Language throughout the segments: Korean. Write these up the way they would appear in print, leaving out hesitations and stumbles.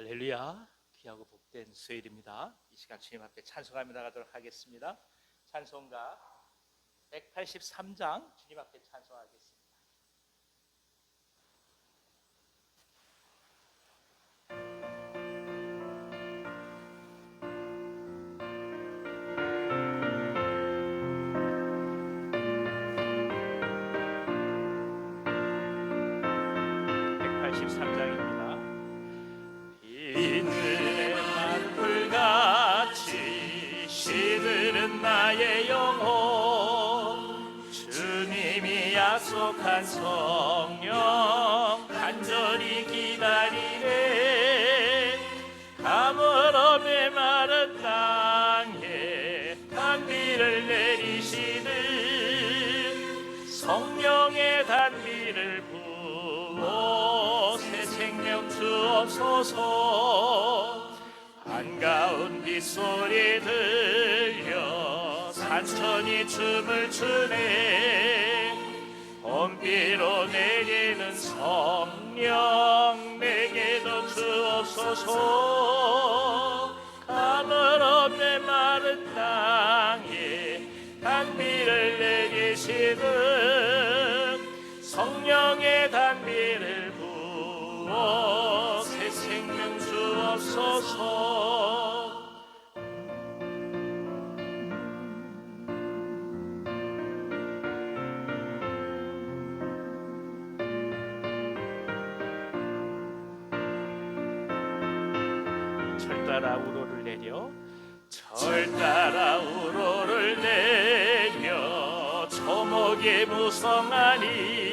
할렐루야, 귀하고 복된 수요일입니다. 이 시간 주님 앞에 찬송하며 나가도록 하겠습니다. 찬송가 183장 주님 앞에 찬송하겠습니다. 비늘의 만불같이 시드는 나의 영혼, 주님이 약속한 성령 간절히 기다리네. 가물어 메마른 땅에 단비를 내리시는 성령의 단비를 부어 새 생명 주옵소서. 반가운 빗소리 들려 산천이 춤을 추네. 봄비로 내리는 성령 내게도 주옵소서. 가물어 메마른 땅에 단비를 내리시는 성령의 단비를 부어 새 생명 주옵소서. 절 따라 우로를 내려 초목이 무성하니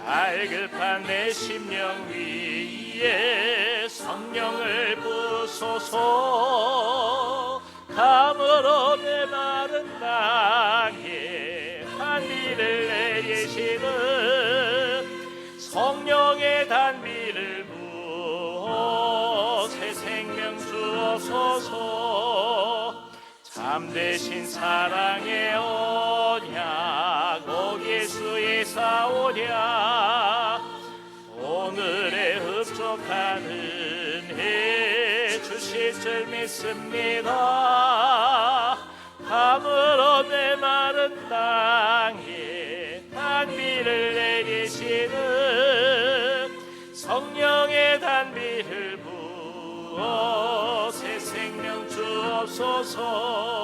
갈급한 내 심령 위에 성령을 부소서. 가물어 메마른 땅에 단비를 내리시는 성령의 단비를 부어 새 생명 주옵소서. 참되신 사랑의 언약 오 예수의 사오냐. 오늘의 흡족한 은혜 주실 줄 믿습니다. 가물어 메마른 땅에 단비를 내리시는 성령의 단비를 부어 새 생명 주옵소서.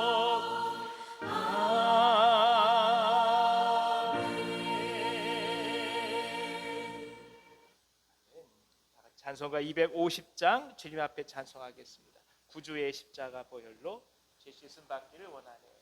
찬송가 250장 주님 앞에 찬송하겠습니다. 구주의 십자가 보혈로 제 씻음 받기를 원하네.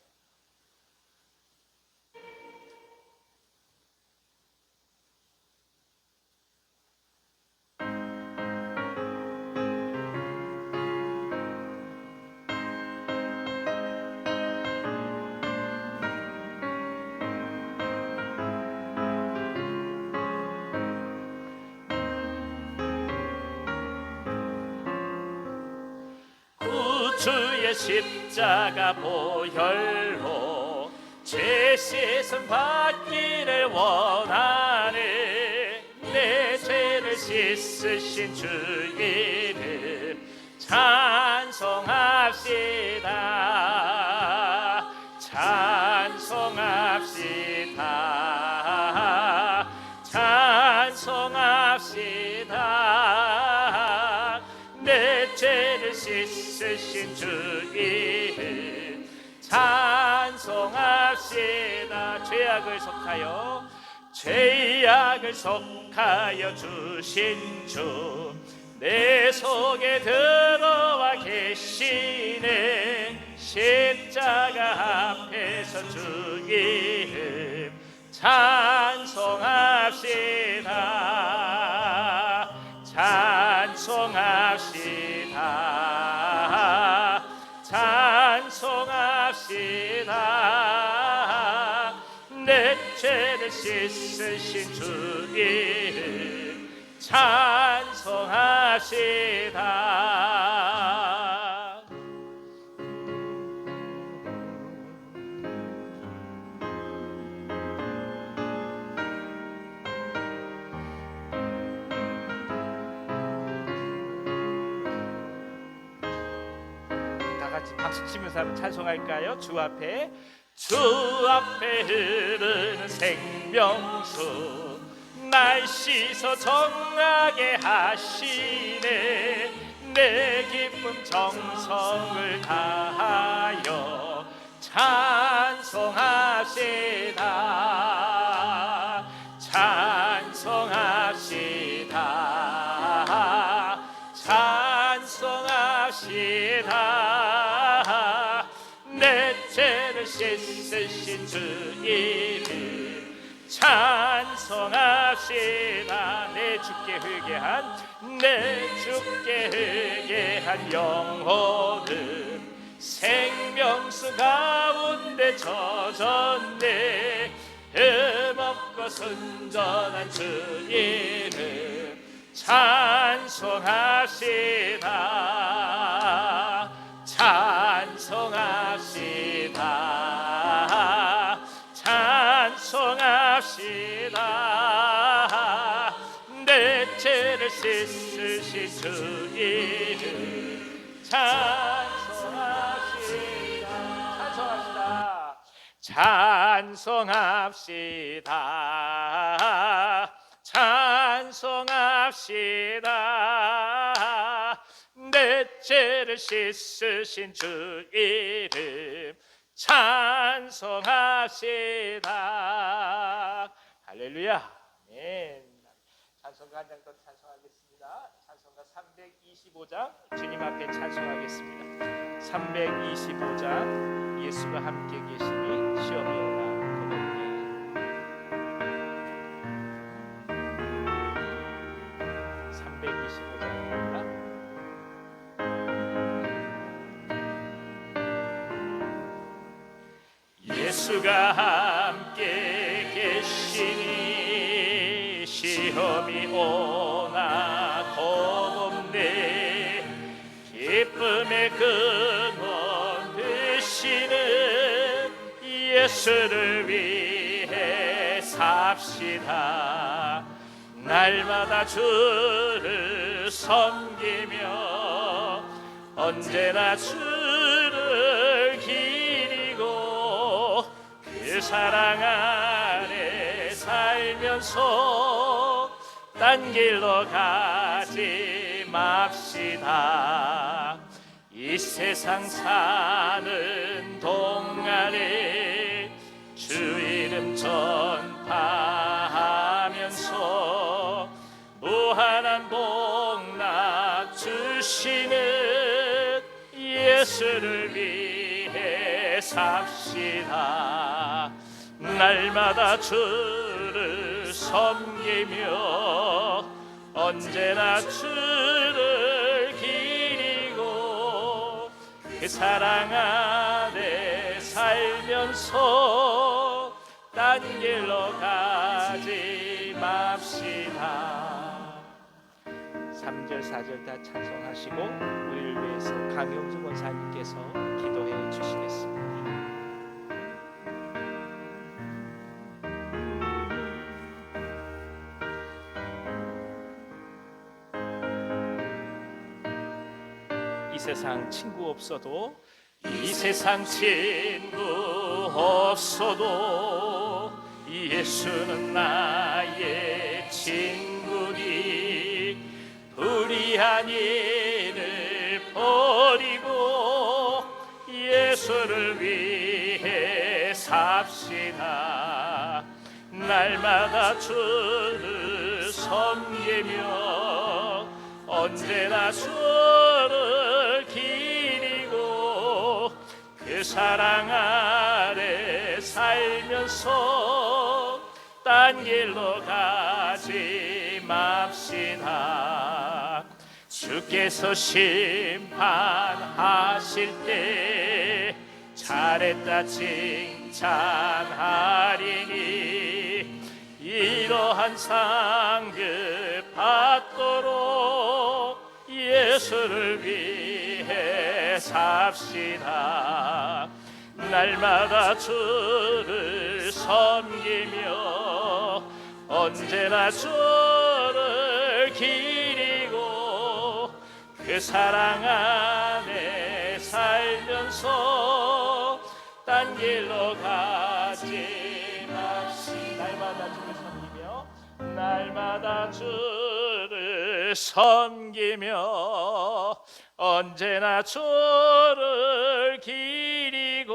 주의 십자가 보혈로 제 씻음 받기를 원하네. 내 죄를 씻으신 주 이름 찬송합시다. 찬송합시다. 찬송합시다. 내 죄를 씻으신 주 이름 찬송합시다. 죄악을 속하여 주신 주 내 속에 들어와 계시네. 십자가 앞에서 주 이름 찬송합시다. 찬송합시다. 찬송합시다. 내 죄를 씻으신 주 이름 찬송합시다. 같이 박수 치면서 한번 찬송할까요? 주 앞에 흐르는 생명수 날 씻어 정하게 하시네. 내 기쁨 정성을 다하여 찬송합시다. 찬송합시다. 찬송합시다. 내 죄를 씻으신 주 이름 찬송합시다. 내 주께 회개한 영혼은 생명수 가운데 젖었네. 흠없고 순전한 주 이름 찬송합시다. 찬송합시다. 찬송합시다. 내 죄를 씻으신 주 이름 찬송합시다. 찬송합시다. 찬송합시다. 내 죄를 씻으신 주 이름 찬송합시다. 할렐루야. 아멘. 찬송가 한 장 더 찬송하겠습니다. 찬송가 325장 주님 앞에 찬송하겠습니다. 325장 예수가 함께 계시니 시험이 오나 겁없네. 325장입니다. 예수가 함께 계시니 시험이 오나 겁없네. 기쁨의 근원 되시는 예수를 위해 삽시다. 날마다 주를 섬기며 언제나 주를 기리고 그 사랑 안에 살면서 딴 길로 가지 맙시다. 이 세상 사는 동안에 주 이름 전파하면서 무한한 복락 주시는 예수를 위해 삽시다. 날마다 주를 섬기며 언제나 주를 기리고 그 사랑 안에 살면서 딴 길로 가지 맙시다. 3절 4절 다 찬송하시고 우리를 위해서 강용주 권사님께서 기도해 주시겠습니다. 이 세상 친구 없어도 이 세상 친구 없어도 예수는 나의 친구니 불의한 일을 버리고 예수를 위해 삽시다. 날마다 주를 섬기며 언제나 주를 기리고 그 사랑 아래 살면서 딴 길로 가지 맙시다. 주께서 심판하실 때 잘했다 칭찬하리니 이러한 상급 받도록 예수를 위해 삽시다. 날마다 주를 섬기며 언제나 주를 기리고 그 사랑 안에 살면서 딴 길로 가지 맙시다. 날마다 주를 섬기며 날마다 주를 섬기며 언제나 주를 기리고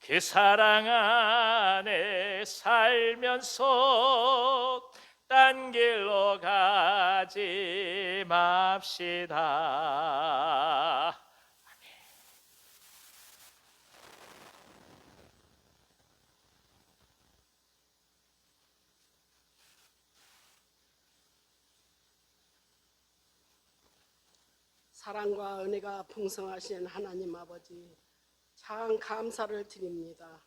그 사랑 안에 살면서 딴 길로 가지 맙시다. 사랑과 은혜가 풍성하신 하나님 아버지, 참 감사를 드립니다.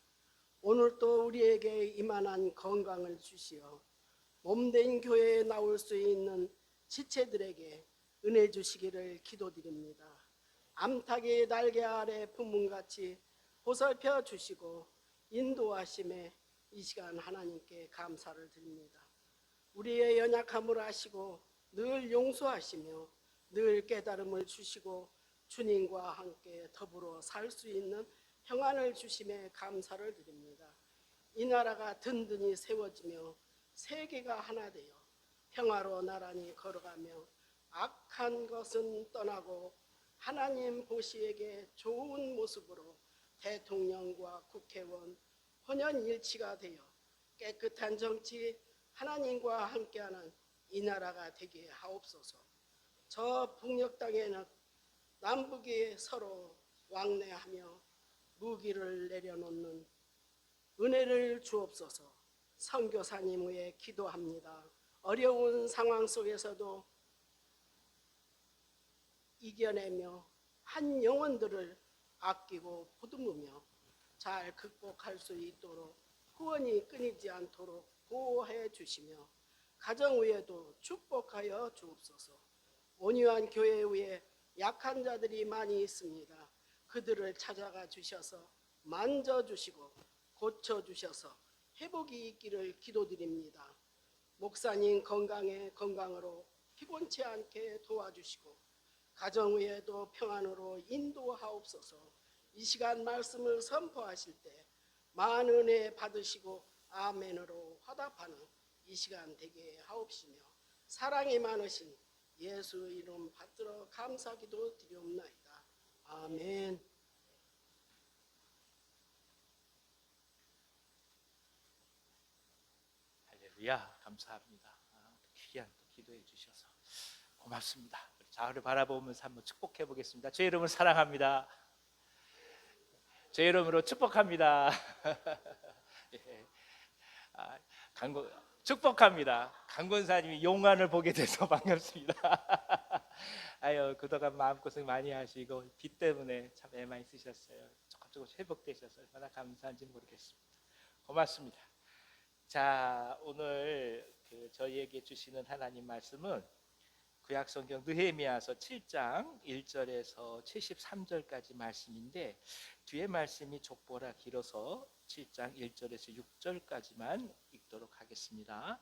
오늘 또 우리에게 이만한 건강을 주시어 몸된 교회에 나올 수 있는 지체들에게 은혜 주시기를 기도드립니다. 암탉의 날개 아래 부문같이 보살펴 주시고 인도하심에 이 시간 하나님께 감사를 드립니다. 우리의 연약함을 아시고 늘 용서하시며 늘 깨달음을 주시고 주님과 함께 더불어 살 수 있는 평안을 주심에 감사를 드립니다. 이 나라가 든든히 세워지며 세계가 하나 되어 평화로 나란히 걸어가며 악한 것은 떠나고 하나님 보시기에 좋은 모습으로 대통령과 국회의원 혼연일치가 되어 깨끗한 정치, 하나님과 함께하는 이 나라가 되게 하옵소서. 저 북녘 땅에는 남북이 서로 왕래하며 무기를 내려놓는 은혜를 주옵소서. 선교사님 위해 기도합니다. 어려운 상황 속에서도 이겨내며 한 영혼들을 아끼고 보듬으며 잘 극복할 수 있도록 후원이 끊이지 않도록 보호해 주시며 가정 위에도 축복하여 주옵소서. 온유한 교회 위에 약한 자들이 많이 있습니다. 그들을 찾아가 주셔서 만져주시고 고쳐주셔서 회복이 있기를 기도드립니다. 목사님 건강으로 피곤치 않게 도와주시고 가정 위에도 평안으로 인도하옵소서. 이 시간 말씀을 선포하실 때 많은 은혜 받으시고 아멘으로 화답하는 이 시간 되게 하옵시며 사랑이 많으신 예수 이름 받들어 감사기도 드리옵나이다. 아멘. 할렐루야. 감사합니다. 귀한 또 기도해 주셔서 고맙습니다. 우리 좌우를 바라보면서 한번 축복해 보겠습니다. 제 이름을 사랑합니다. 제 이름으로 축복합니다. 예. 축복합니다. 강권사님이 용안을 보게 돼서 반갑습니다. 아유, 그동안 마음고생 많이 하시고 비 때문에 참 애만 있으셨어요. 조금 회복되셔서 얼마나 감사한지 모르겠습니다. 고맙습니다. 자, 오늘 저희에게 주시는 하나님 말씀은 구약성경 느헤미야서 7장 1절에서 73절까지 말씀인데 뒤에 말씀이 족보라 길어서 7장 1절에서 6절까지만 읽도록 하겠습니다.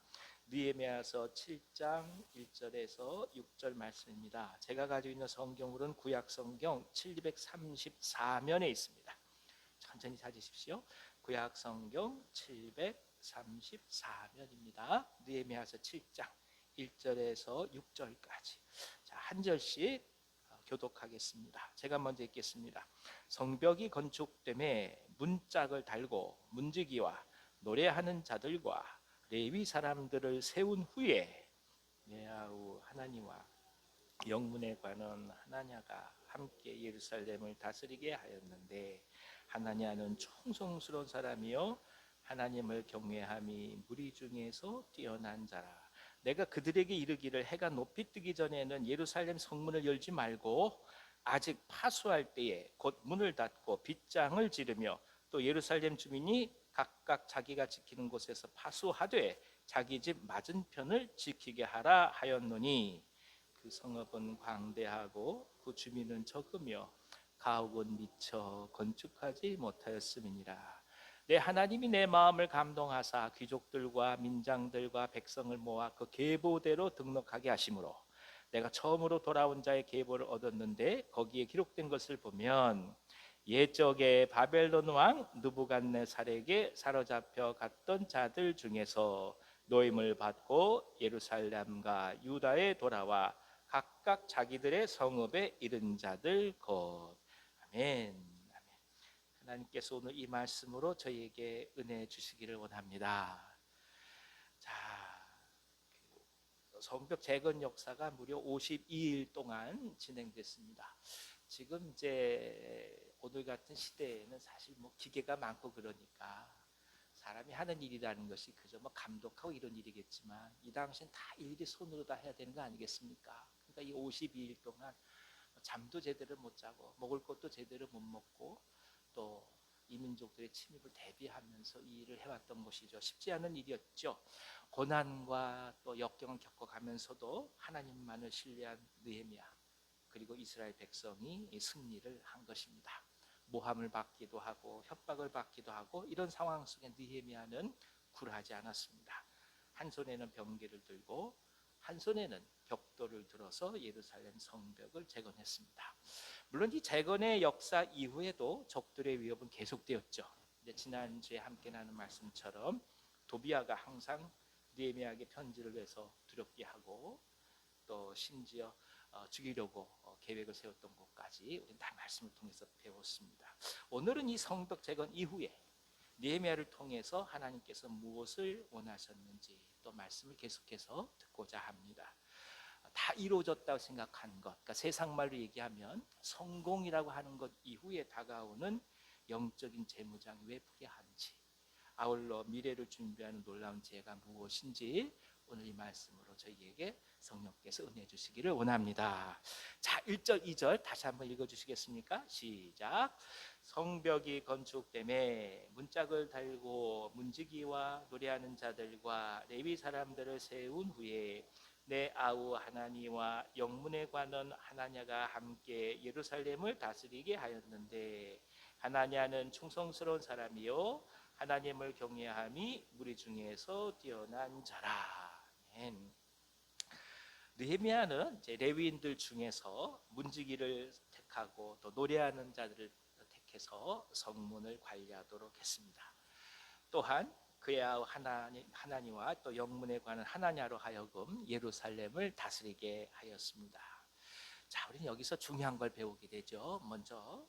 느헤미야서 7장 1절에서 6절 말씀입니다. 제가 가지고 있는 성경으로는 구약성경 734면에 있습니다. 천천히 찾으십시오. 구약성경 734면입니다. 느헤미야서 7장 1절에서 6절까지. 자, 한 절씩 교독하겠습니다. 제가 먼저 읽겠습니다. 성벽이 건축됨에 문짝을 달고 문지기와 노래하는 자들과 레위 사람들을 세운 후에 야후 하나니와 영문에 관한 하나냐가 함께 예루살렘을 다스리게 하였는데 하나냐는 충성스러운 사람이요 하나님을 경외함이 무리 중에서 뛰어난 자라. 내가 그들에게 이르기를 해가 높이 뜨기 전에는 예루살렘 성문을 열지 말고 아직 파수할 때에 곧 문을 닫고 빗장을 지르며 또 예루살렘 주민이 각각 자기가 지키는 곳에서 파수하되 자기 집 맞은편을 지키게 하라 하였노니 그 성읍은 광대하고 그 주민은 적으며 가옥은 미처 건축하지 못하였음이니라. 내 하나님이 내 마음을 감동하사 귀족들과 민장들과 백성을 모아 그 계보대로 등록하게 하심으로 내가 처음으로 돌아온 자의 계보를 얻었는데 거기에 기록된 것을 보면 옛적에 바벨론 왕 느부갓네살에게 사로잡혀 갔던 자들 중에서 노임을 받고 예루살렘과 유다에 돌아와 각각 자기들의 성읍에 이른 자들 곧. 아멘. 아멘. 하나님께서 오늘 이 말씀으로 저희에게 은혜 주시기를 원합니다. 자, 성벽 재건 역사가 무려 52일 동안 진행됐습니다. 지금 이제 오늘 같은 시대에는 사실 뭐 기계가 많고 그러니까 사람이 하는 일이라는 것이 그저 뭐 감독하고 이런 일이겠지만 이 당시엔 다 일일이 손으로 다 해야 되는 거 아니겠습니까? 그러니까 이 52일 동안 잠도 제대로 못 자고 먹을 것도 제대로 못 먹고 또 이민족들의 침입을 대비하면서 이 일을 해왔던 것이죠. 쉽지 않은 일이었죠. 고난과 또 역경을 겪어가면서도 하나님만을 신뢰한 느헤미야 그리고 이스라엘 백성이 승리를 한 것입니다. 모함을 받기도 하고 협박을 받기도 하고 이런 상황 속에 느헤미야는 굴하지 않았습니다. 한 손에는 병기를 들고 한 손에는 벽돌을 들어서 예루살렘 성벽을 재건했습니다. 물론 이 재건의 역사 이후에도 적들의 위협은 계속되었죠. 지난주에 함께 나눈 말씀처럼 도비아가 항상 느헤미야에게 편지를 내서 두렵게 하고 또 심지어 죽이려고 계획을 세웠던 것까지 우리는 다 말씀을 통해서 배웠습니다. 오늘은 이 성벽 재건 이후에 느헤미야를 통해서 하나님께서 무엇을 원하셨는지 또 말씀을 계속해서 듣고자 합니다. 다 이루어졌다고 생각한 것, 그러니까 세상 말로 얘기하면 성공이라고 하는 것 이후에 다가오는 영적인 재무장이 왜 필요한지, 아울러 미래를 준비하는 놀라운 지혜가 무엇인지 오늘 이 말씀으로 저희에게 성령께서 은혜 주시기를 원합니다. 자, 1절 2절 다시 한번 읽어주시겠습니까? 시작. 성벽이 건축됨에 문짝을 달고 문지기와 노래하는 자들과 레위 사람들을 세운 후에 내 아우 하나니와 영문에 관한 하나냐가 함께 예루살렘을 다스리게 하였는데 하나냐는 충성스러운 사람이요 하나님을 경외함이 무리 중에서 뛰어난 자라. 아멘. 느헤미야는 레위인들 중에서 문지기를 택하고 또 노래하는 자들을 택해서 성문을 관리하도록 했습니다. 또한 그의 아우 하나니와 또 영문에 관한 하나냐로 하여금 예루살렘을 다스리게 하였습니다. 자, 우리는 여기서 중요한 걸 배우게 되죠. 먼저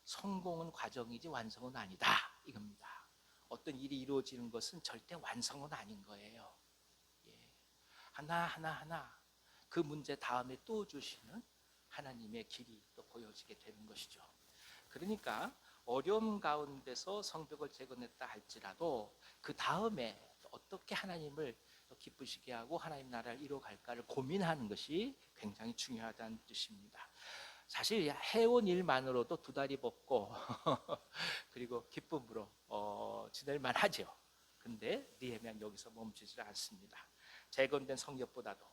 성공은 과정이지 완성은 아니다 이겁니다. 어떤 일이 이루어지는 것은 절대 완성은 아닌 거예요. 예. 하나 그 문제 다음에 또 주시는 하나님의 길이 또 보여지게 되는 것이죠. 그러니까 어려움 가운데서 성벽을 재건했다 할지라도 그 다음에 어떻게 하나님을 기쁘시게 하고 하나님 나라를 이루어갈까를 고민하는 것이 굉장히 중요하다는 뜻입니다. 사실 해온 일만으로도 두 다리 벗고 그리고 기쁨으로 지낼 만하죠. 근데 느헤미야는 여기서 멈추지 않습니다. 재건된 성벽보다도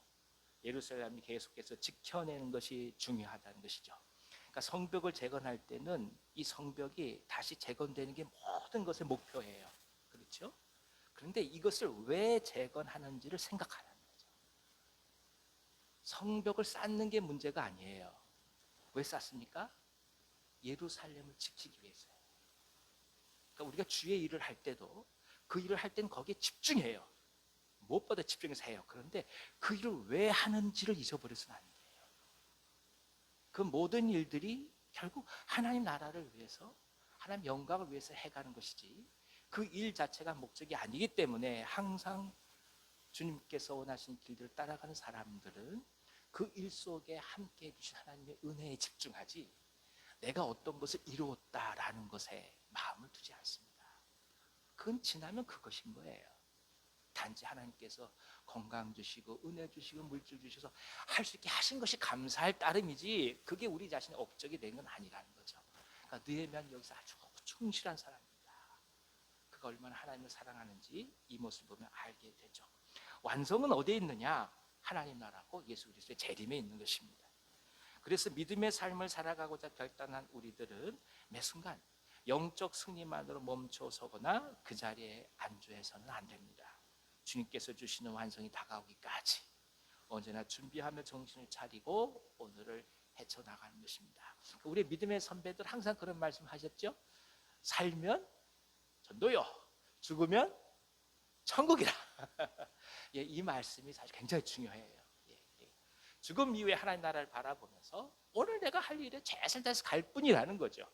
예루살렘이 계속해서 지켜내는 것이 중요하다는 것이죠. 그러니까 성벽을 재건할 때는 이 성벽이 다시 재건되는 게 모든 것의 목표예요. 그렇죠? 그런데 이것을 왜 재건하는지를 생각하는 거죠. 성벽을 쌓는 게 문제가 아니에요. 왜 쌓습니까? 예루살렘을 지키기 위해서요. 그러니까 우리가 주의 일을 할 때도 그 일을 할 때는 거기에 집중해요. 무엇보다 집중해서 해요. 그런데 그 일을 왜 하는지를 잊어버려서는 안 돼요. 그 모든 일들이 결국 하나님 나라를 위해서 하나님 영광을 위해서 해가는 것이지 그 일 자체가 목적이 아니기 때문에 항상 주님께서 원하시는 길들을 따라가는 사람들은 그 일 속에 함께 해주신 하나님의 은혜에 집중하지 내가 어떤 것을 이루었다라는 것에 마음을 두지 않습니다. 그건 지나면 그것인 거예요. 단지 하나님께서 건강 주시고 은혜 주시고 물질 주셔서 할 수 있게 하신 것이 감사할 따름이지 그게 우리 자신의 업적이 된 건 아니라는 거죠. 그러니까 느헤미야는 여기서 아주 충실한 사람입니다. 그가 얼마나 하나님을 사랑하는지 이 모습을 보면 알게 되죠. 완성은 어디에 있느냐? 하나님 나라고 예수 그리스도의 재림에 있는 것입니다. 그래서 믿음의 삶을 살아가고자 결단한 우리들은 매 순간 영적 승리만으로 멈춰서거나 그 자리에 안주해서는 안 됩니다. 주님께서 주시는 완성이 다가오기까지 언제나 준비하며 정신을 차리고 오늘을 헤쳐나가는 것입니다. 우리 믿음의 선배들 항상 그런 말씀 하셨죠? 살면 전도요, 죽으면 천국이라. 예, 이 말씀이 사실 굉장히 중요해요. 예, 예. 죽음 이후에 하나님 나라를 바라보면서 오늘 내가 할 일에 최선을 다해서 갈 뿐이라는 거죠.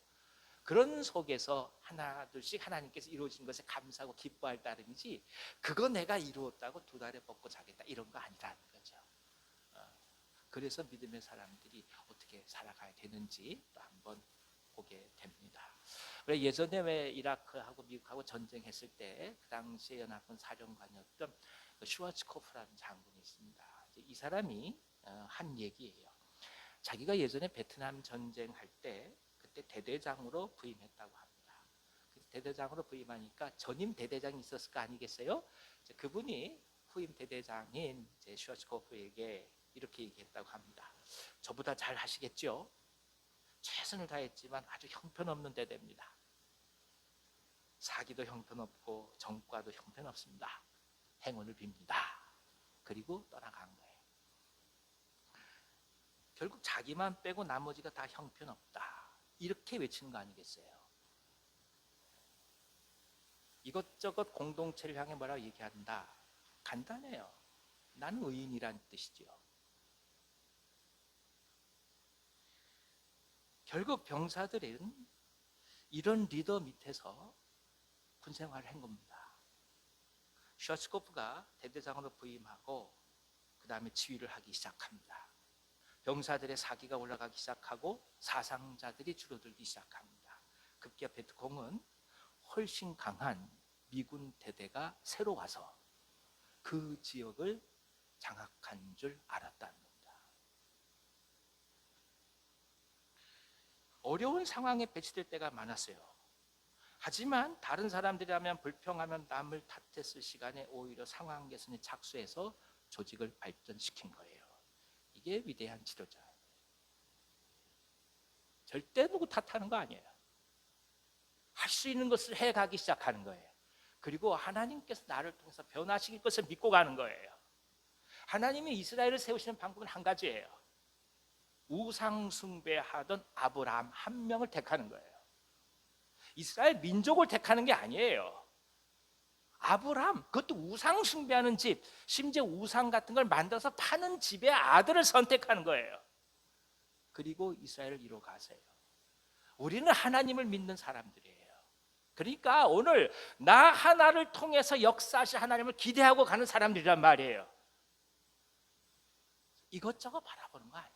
그런 속에서 하나 둘씩 하나님께서 이루어진 것에 감사하고 기뻐할 따름이지, 그거 내가 이루었다고 두 다리 뻗고 자겠다 이런 거 아니라는 거죠. 그래서 믿음의 사람들이 어떻게 살아가야 되는지 또 한번 보게 됩니다. 예전에 왜 이라크하고 미국하고 전쟁했을 때 그 당시에 연합군 사령관이었던 슈와츠코프라는 장군이 있습니다. 이 사람이 한 얘기예요. 자기가 예전에 베트남 전쟁할 때 그때 대대장으로 부임했다고 합니다. 대대장으로 부임하니까 전임 대대장이 있었을 거 아니겠어요? 그분이 후임 대대장인 슈와츠코프에게 이렇게 얘기했다고 합니다. 저보다 잘 하시겠죠? 최선을 다했지만 아주 형편없는 대대입니다. 사기도 형편없고 정과도 형편없습니다. 행운을 빕니다. 그리고 떠나간 거예요. 결국 자기만 빼고 나머지가 다 형편없다, 이렇게 외치는 거 아니겠어요? 이것저것 공동체를 향해 뭐라고 얘기한다? 간단해요. 나는 의인이란 뜻이죠. 결국 병사들은 이런 리더 밑에서 군생활을 한 겁니다. 슈와츠코프가 대대장으로 부임하고 그 다음에 지휘를 하기 시작합니다. 병사들의 사기가 올라가기 시작하고 사상자들이 줄어들기 시작합니다. 급기야 베트콩은 훨씬 강한 미군 대대가 새로 와서 그 지역을 장악한 줄 알았다는 겁니다. 어려운 상황에 배치될 때가 많았어요. 하지만 다른 사람들이라면 불평하면 남을 탓했을 시간에 오히려 상황 개선에 착수해서 조직을 발전시킨 거예요. 이게 위대한 지도자예요. 절대 누구 탓하는 거 아니에요. 할 수 있는 것을 해가기 시작하는 거예요. 그리고 하나님께서 나를 통해서 변화시킬 것을 믿고 가는 거예요. 하나님이 이스라엘을 세우시는 방법은 한 가지예요. 우상 숭배하던 아브라함 한 명을 택하는 거예요. 이스라엘 민족을 택하는 게 아니에요. 아브라함, 그것도 우상 숭배하는 집, 심지어 우상 같은 걸 만들어서 파는 집의 아들을 선택하는 거예요. 그리고 이스라엘을 이루어 가세요. 우리는 하나님을 믿는 사람들이에요. 그러니까 오늘 나 하나를 통해서 역사하실 하나님을 기대하고 가는 사람들이란 말이에요. 이것저것 바라보는 거 아니에요.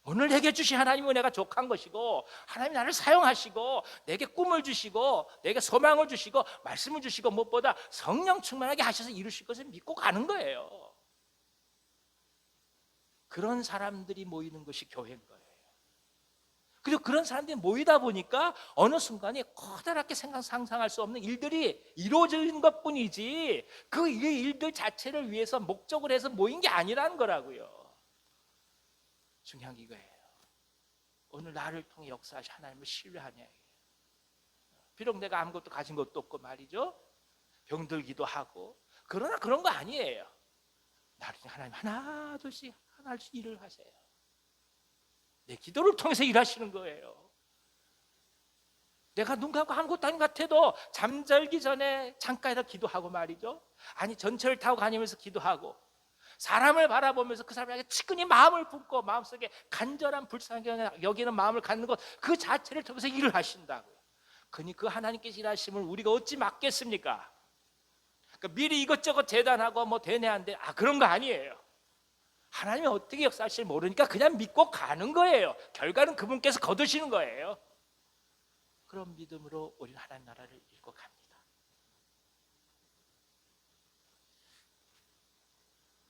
오늘 내게 주신 하나님 은혜가 족한 것이고, 하나님이 나를 사용하시고 내게 꿈을 주시고 내게 소망을 주시고 말씀을 주시고 무엇보다 성령 충만하게 하셔서 이루실 것을 믿고 가는 거예요. 그런 사람들이 모이는 것이 교회인 거예요. 그리고 그런 사람들이 모이다 보니까 어느 순간에 커다랗게 상상할 수 없는 일들이 이루어지는 것뿐이지, 그 일들 자체를 위해서 목적을 해서 모인 게 아니라는 거라고요. 중요한 게 이거예요. 오늘 나를 통해 역사하신 하나님을 신뢰하냐. 비록 내가 아무것도 가진 것도 없고 말이죠, 병들기도 하고, 그러나 그런 거 아니에요. 나를 통해 하나님 하나 둘씩 하나씩 일을 하세요. 내 기도를 통해서 일하시는 거예요. 내가 눈 감고 아무것도 아닌 것 같아도 잠들기 전에 잠깐이라도 기도하고 말이죠, 아니 전철을 타고 다니면서 기도하고 사람을 바라보면서 그 사람에게 치근히 마음을 붓고 마음속에 간절한 불쌍히 여기는 마음을 갖는 것, 그 자체를 통해서 일을 하신다고요. 그니 그 하나님께서 일하심을 우리가 어찌 막겠습니까? 그러니까 미리 이것저것 재단하고 뭐 대내한데 그런 거 아니에요. 하나님이 어떻게 역사하실지 모르니까 그냥 믿고 가는 거예요. 결과는 그분께서 거두시는 거예요. 그런 믿음으로 우리는 하나님 나라를 읽고 갑니다.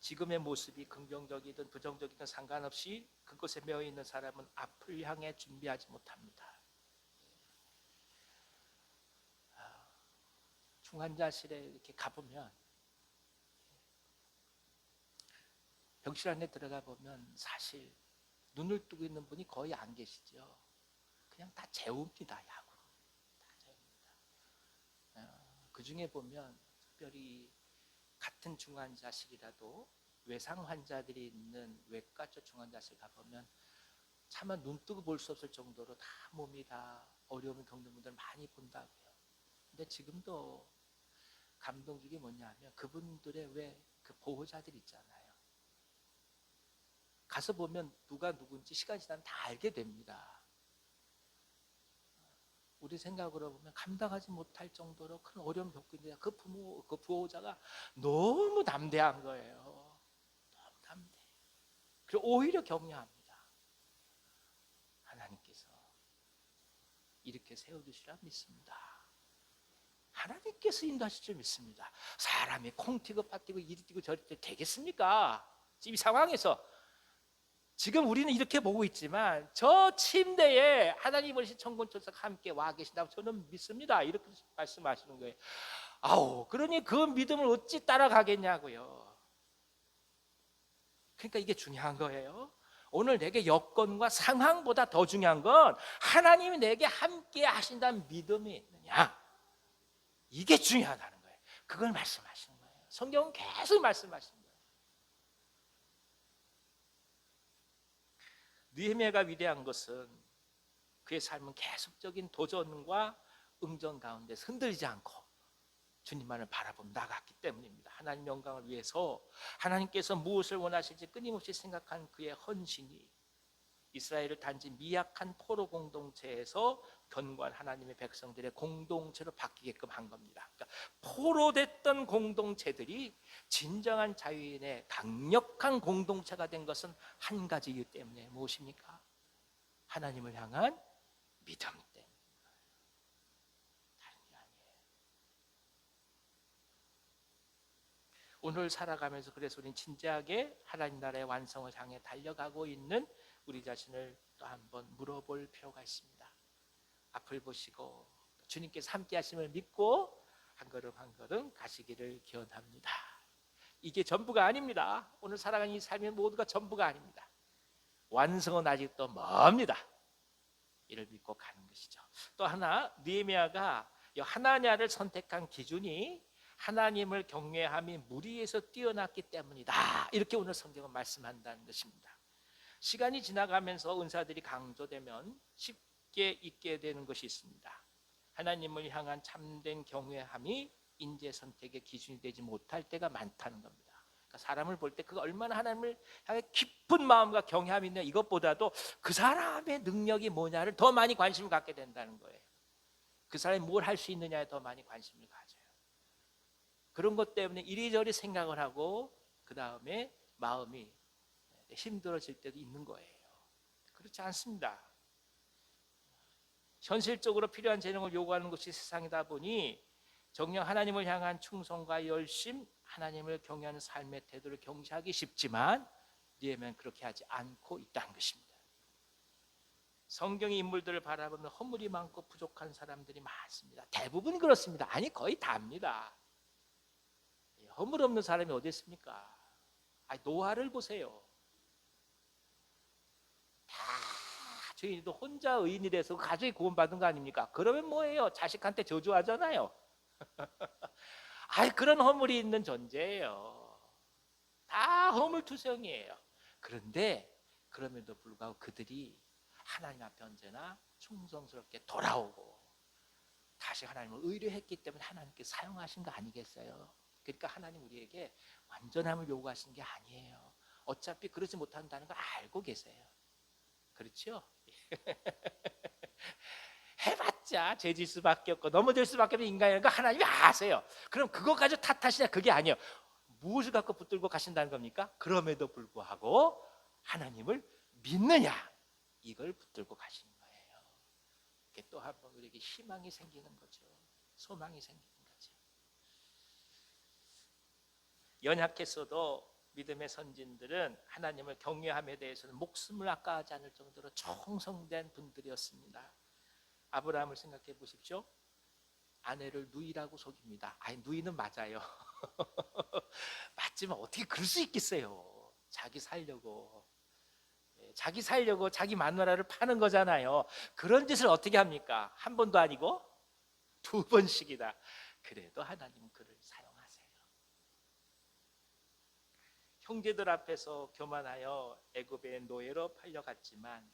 지금의 모습이 긍정적이든 부정적이든 상관없이 그곳에 매여 있는 사람은 앞을 향해 준비하지 못합니다. 중환자실에 이렇게 가보면, 병실 안에 들어가 보면 사실 눈을 뜨고 있는 분이 거의 안 계시죠. 그냥 다 재웁니다. 약으로 다 재웁니다. 그 중에 보면 특별히 같은 중환자실이라도 외상 환자들이 있는 외과 중환자실 가보면 차마 눈 뜨고 볼 수 없을 정도로 다 몸이 다 어려움을 겪는 분들 많이 본다고요. 근데 지금도 감동적이 뭐냐면 그분들의 왜 그 보호자들 있잖아요. 가서 보면 누가 누군지 시간 지나면 다 알게 됩니다. 우리 생각으로 보면 감당하지 못할 정도로 큰 어려움을 겪고 있는데 그 부모, 그 보호자가 너무 담대한 거예요. 너무 담대. 그리고 오히려 격려합니다. 하나님께서 이렇게 세워주시라 믿습니다. 하나님께서 인도하실 줄 믿습니다. 사람이 콩 튀고 팥 튀고 이리 뛰고 저리 뛰고 되겠습니까? 지금 이 상황에서 지금 우리는 이렇게 보고 있지만 저 침대에 하나님 오신 천군천사가 함께 와 계신다고 저는 믿습니다. 이렇게 말씀하시는 거예요. 아우, 그러니 그 믿음을 어찌 따라가겠냐고요. 그러니까 이게 중요한 거예요. 오늘 내게 여건과 상황보다 더 중요한 건 하나님이 내게 함께 하신다는 믿음이 있느냐, 이게 중요하다는 거예요. 그걸 말씀하시는 거예요. 성경은 계속 말씀하시는 거예요. 느헤미야가 위대한 것은 그의 삶은 계속적인 도전과 응전 가운데 흔들리지 않고 주님만을 바라보며 나갔기 때문입니다. 하나님 영광을 위해서 하나님께서 무엇을 원하실지 끊임없이 생각한 그의 헌신이 이스라엘을 단지 미약한 포로 공동체에서 견고한 하나님의 백성들의 공동체로 바뀌게끔 한 겁니다. 그러니까 포로됐던 공동체들이 진정한 자유인의 강력한 공동체가 된 것은 한 가지 이유 때문에 무엇입니까? 하나님을 향한 믿음 때문입니다. 다른 게 아니에요. 오늘 살아가면서 그래서 우리는 진지하게 하나님 나라의 완성을 향해 달려가고 있는 우리 자신을 또 한번 물어볼 필요가 있습니다. 앞을 보시고 주님께서 함께 하심을 믿고 한 걸음 한 걸음 가시기를 기원합니다. 이게 전부가 아닙니다. 오늘 살아가는 이 삶의 모두가 전부가 아닙니다. 완성은 아직도 멉니다. 이를 믿고 가는 것이죠. 또 하나, 느헤미야가 하나냐를 선택한 기준이 하나님을 경외함이 무리에서 뛰어났기 때문이다. 이렇게 오늘 성경은 말씀한다는 것입니다. 시간이 지나가면서 은사들이 강조되면 쉽게 잊게 되는 것이 있습니다. 하나님을 향한 참된 경외함이 인재 선택의 기준이 되지 못할 때가 많다는 겁니다. 그러니까 사람을 볼 때 그가 얼마나 하나님을 향해 깊은 마음과 경외함이 있냐, 이것보다도 그 사람의 능력이 뭐냐를 더 많이 관심을 갖게 된다는 거예요. 그 사람이 뭘 할 수 있느냐에 더 많이 관심을 가져요. 그런 것 때문에 이리저리 생각을 하고 그 다음에 마음이 힘들어질 때도 있는 거예요. 그렇지 않습니다. 현실적으로 필요한 재능을 요구하는 것이 세상이다 보니 정녕 하나님을 향한 충성과 열심, 하나님을 경외하는 삶의 태도를 경시하기 쉽지만 느헤미야는 그렇게 하지 않고 있다는 것입니다. 성경의 인물들을 바라보면 허물이 많고 부족한 사람들이 많습니다. 대부분 그렇습니다. 아니 거의 다입니다. 허물 없는 사람이 어디 있습니까? 노아를 보세요. 다 죄인도 혼자 의인이 돼서 가족이 구원받은 거 아닙니까? 그러면 뭐예요? 자식한테 저주하잖아요. 그런 허물이 있는 존재예요. 다 허물투성이에요. 그런데 그럼에도 불구하고 그들이 하나님 앞에 언제나 충성스럽게 돌아오고 다시 하나님을 의뢰했기 때문에 하나님께 사용하신 거 아니겠어요? 그러니까 하나님 우리에게 완전함을 요구하시는 게 아니에요. 어차피 그러지 못한다는 걸 알고 계세요. 그렇죠? 해봤자 죄질 수밖에 없고 넘어질 수밖에 없는 인간이라는 거 하나님이 아세요. 그럼 그거 가지고 탓하시냐? 그게 아니에요. 무엇을 갖고 붙들고 가신다는 겁니까? 그럼에도 불구하고 하나님을 믿느냐? 이걸 붙들고 가시는 거예요. 이게 또 한 번 우리에게 희망이 생기는 거죠. 소망이 생기는 거죠. 연약했어도 믿음의 선진들은 하나님을 경외함에 대해서는 목숨을 아까워하지 않을 정도로 충성된 분들이었습니다. 아브라함을 생각해 보십시오. 아내를 누이라고 속입니다. 누이는 맞아요. 맞지만 어떻게 그럴 수 있겠어요. 자기 살려고 자기 마누라를 파는 거잖아요. 그런 짓을 어떻게 합니까? 한 번도 아니고 두 번씩이다. 그래도 하나님은 그를 사용하세요. 형제들 앞에서 교만하여 애굽의 노예로 팔려갔지만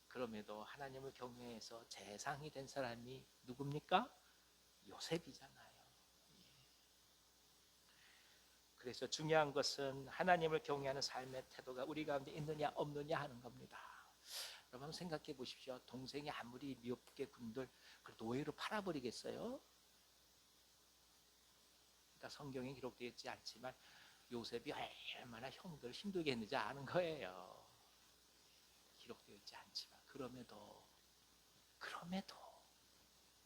그럼에도 하나님을 경외해서 재상이 된 사람이 누굽니까? 요셉이잖아요. 그래서 중요한 것은 하나님을 경외하는 삶의 태도가 우리 가운데 있느냐 없느냐 하는 겁니다. 여러분 생각해 보십시오. 동생이 아무리 미흡게 군들 노예로 팔아버리겠어요? 그러니까 성경에 기록되어 있지 않지만 요셉이 얼마나 형들을 힘들게 했는지 아는 거예요. 기록되어 있지 않지만 그럼에도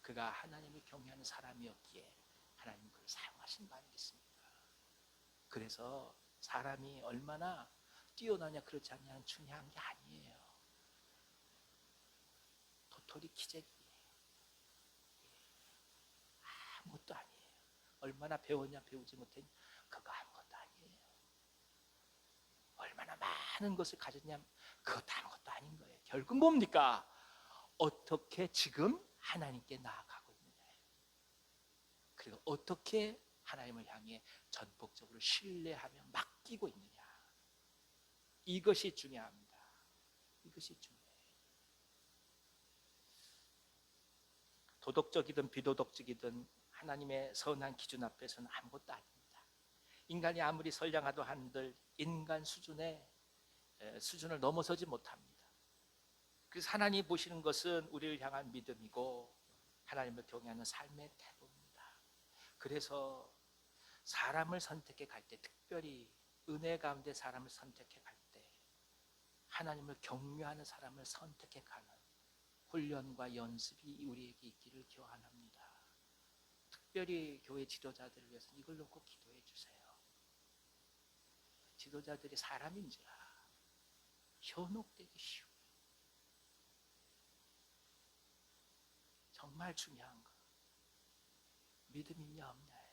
그가 하나님을 경외하는 사람이었기에 하나님 그를 사용하신 거 아니겠습니까? 그래서 사람이 얼마나 뛰어나냐 그렇지 않냐는 중요한 게 아니에요. 도토리 키재기 아무것도 아니에요. 얼마나 배웠냐 배우지 못했냐 그거 아무것도 아니에요. 얼마나 많은 것을 가졌냐 그것도 아무것도 아닌 거예요. 결국 뭡니까? 어떻게 지금 하나님께 나아가고 있느냐예요. 그리고 어떻게 하나님을 향해 전폭적으로 신뢰하며 맡기고 있느냐. 이것이 중요합니다. 이것이 중요해요. 도덕적이든 비도덕적이든 하나님의 선한 기준 앞에서는 아무것도 아닙니다. 인간이 아무리 선량하도 한들 인간 수준을 넘어서지 못합니다. 그래서 하나님이 보시는 것은 우리를 향한 믿음이고 하나님을 경외하는 삶의 태도입니다. 그래서 사람을 선택해 갈 때, 특별히 은혜 가운데 사람을 선택해 갈 때 하나님을 경외하는 사람을 선택해 가는 훈련과 연습이 우리에게 있기를 기원합니다. 특별히 교회 지도자들을 위해서 이걸 놓고 기도해 주세요. 지도자들이 사람인지라 현혹되기 쉬워요. 정말 중요한 거 믿음 있냐 없냐예요.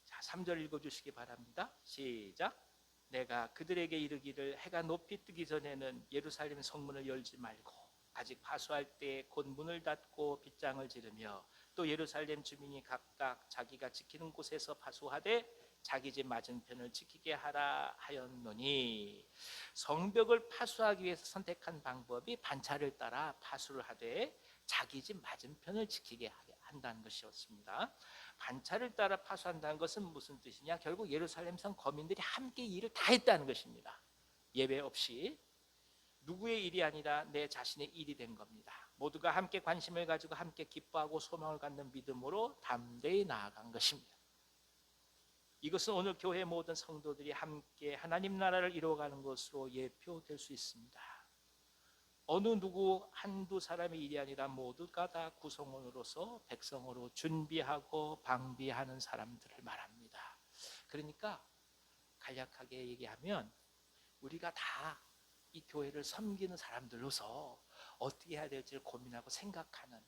자, 3절 읽어주시기 바랍니다. 시작. 내가 그들에게 이르기를 해가 높이 뜨기 전에는 예루살렘 성문을 열지 말고 아직 파수할 때 곧 문을 닫고 빗장을 지르며 또 예루살렘 주민이 각각 자기가 지키는 곳에서 파수하되 자기 집 맞은편을 지키게 하라 하였노니, 성벽을 파수하기 위해서 선택한 방법이 반차를 따라 파수를 하되 자기 집 맞은편을 지키게 한다는 것이었습니다. 반차를 따라 파수한다는 것은 무슨 뜻이냐? 결국 예루살렘 성 거민들이 함께 일을 다 했다는 것입니다. 예배 없이 누구의 일이 아니라 내 자신의 일이 된 겁니다. 모두가 함께 관심을 가지고 함께 기뻐하고 소망을 갖는 믿음으로 담대히 나아간 것입니다. 이것은 오늘 교회 모든 성도들이 함께 하나님 나라를 이루어가는 것으로 예표될 수 있습니다. 어느 누구 한두 사람의 일이 아니라 모두가 다 구성원으로서 백성으로 준비하고 방비하는 사람들을 말합니다. 그러니까 간략하게 얘기하면 우리가 다 이 교회를 섬기는 사람들로서 어떻게 해야 될지를 고민하고 생각하는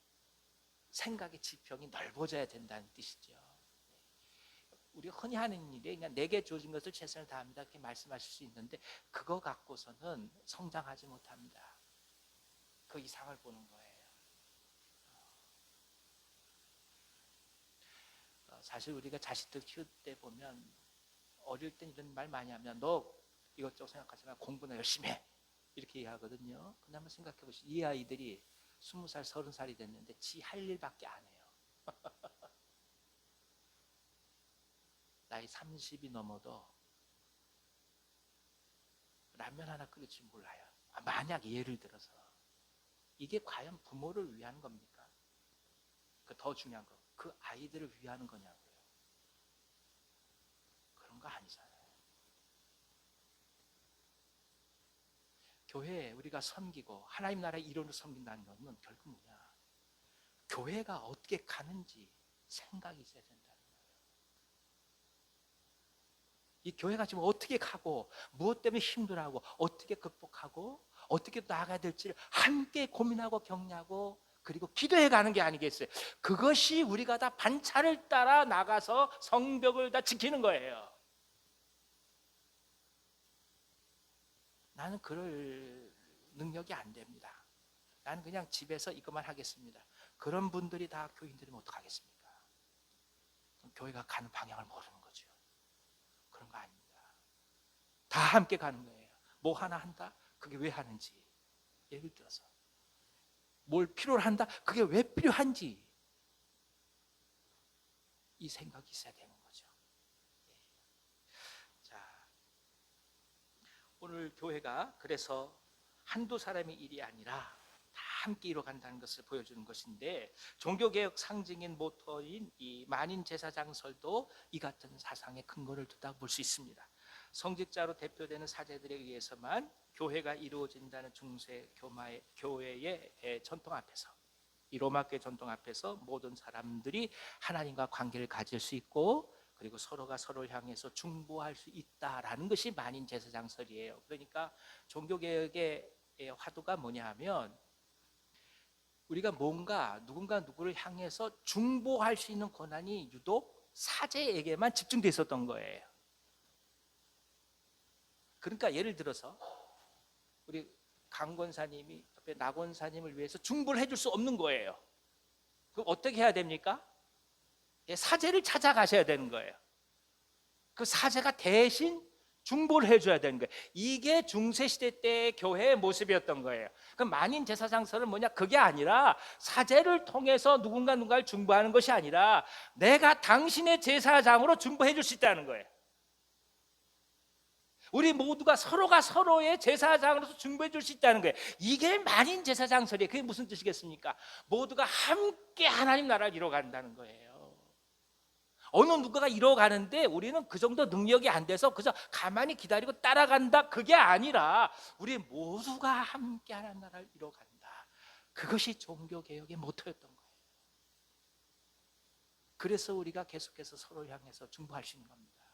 생각의 지평이 넓어져야 된다는 뜻이죠. 우리가 흔히 하는 일이 그냥 내게 주어진 것을 최선을 다합니다 이렇게 말씀하실 수 있는데 그거 갖고서는 성장하지 못합니다. 그 이상을 보는 거예요. 사실 우리가 자식들 키울 때 보면 어릴 땐 이런 말 많이 하면 너 이것저것 생각하지 마 공부나 열심히 해 이렇게 얘기하거든요. 근데 한번 생각해 보시죠. 이 아이들이 20살 30살이 됐는데 지 할 일밖에 안 해요. 나이 30이 넘어도 라면 하나 끓일 줄 몰라요. 만약 예를 들어서 이게 과연 부모를 위한 겁니까? 더 중요한 거, 그 아이들을 위하는 거냐고요. 그런 거 아니잖아요. 교회에 우리가 섬기고 하나님 나라의 일원으로 섬긴다는 것은 결국 뭐냐? 교회가 어떻게 가는지 생각이 있어야 된다는 거예요. 이 교회가 지금 어떻게 가고 무엇 때문에 힘들어하고 어떻게 극복하고 어떻게 나아가야 될지를 함께 고민하고 격려하고 그리고 기도해 가는 게 아니겠어요. 그것이 우리가 다 반차를 따라 나가서 성벽을 다 지키는 거예요. 나는 그럴 능력이 안 됩니다. 나는 그냥 집에서 이것만 하겠습니다. 그런 분들이 다 교인들이면 어떡하겠습니까? 교회가 가는 방향을 모르는 거죠. 그런 거 아닙니다. 다 함께 가는 거예요. 뭐 하나 한다? 그게 왜 하는지, 예를 들어서 뭘 필요로 한다? 그게 왜 필요한지 이 생각이 있어야 되는 거죠. 자, 오늘 교회가 그래서 한두 사람의 일이 아니라 다 함께 이뤄간다는 것을 보여주는 것인데, 종교개혁 상징인 모토인 이 만인제사장설도 이 같은 사상의 근거를 두다 볼 수 있습니다. 성직자로 대표되는 사제들에 의해서만 교회가 이루어진다는 중세 교회의 전통 앞에서, 이 로마교회 전통 앞에서 모든 사람들이 하나님과 관계를 가질 수 있고, 그리고 서로가 서로를 향해서 중보할 수 있다라는 것이 만인제사장설이에요. 그러니까 종교개혁의 화두가 뭐냐 하면, 우리가 뭔가 누군가 누구를 향해서 중보할 수 있는 권한이 유독 사제에게만 집중돼 있었던 거예요. 그러니까 예를 들어서 우리 강 권사님이 옆에 나 권사님을 위해서 중보를 해줄 수 없는 거예요. 그럼 어떻게 해야 됩니까? 사제를 찾아가셔야 되는 거예요. 그 사제가 대신 중보를 해줘야 되는 거예요. 이게 중세시대 때의 교회의 모습이었던 거예요. 그럼 만인제사장설은 뭐냐? 그게 아니라 사제를 통해서 누군가를 중보하는 것이 아니라 내가 당신의 제사장으로 중보해 줄 수 있다는 거예요. 우리 모두가 서로가 서로의 제사장으로서 중보해 줄 수 있다는 거예요. 이게 만인제사장설이에요. 그게 무슨 뜻이겠습니까? 모두가 함께 하나님 나라를 이뤄간다는 거예요. 어느 누가가 이뤄가는데 우리는 그 정도 능력이 안 돼서 그저 가만히 기다리고 따라간다, 그게 아니라 우리 모두가 함께 하나님 나라를 이뤄간다. 그것이 종교개혁의 모토였던 거예요. 그래서 우리가 계속해서 서로를 향해서 중보할 수 있는 겁니다.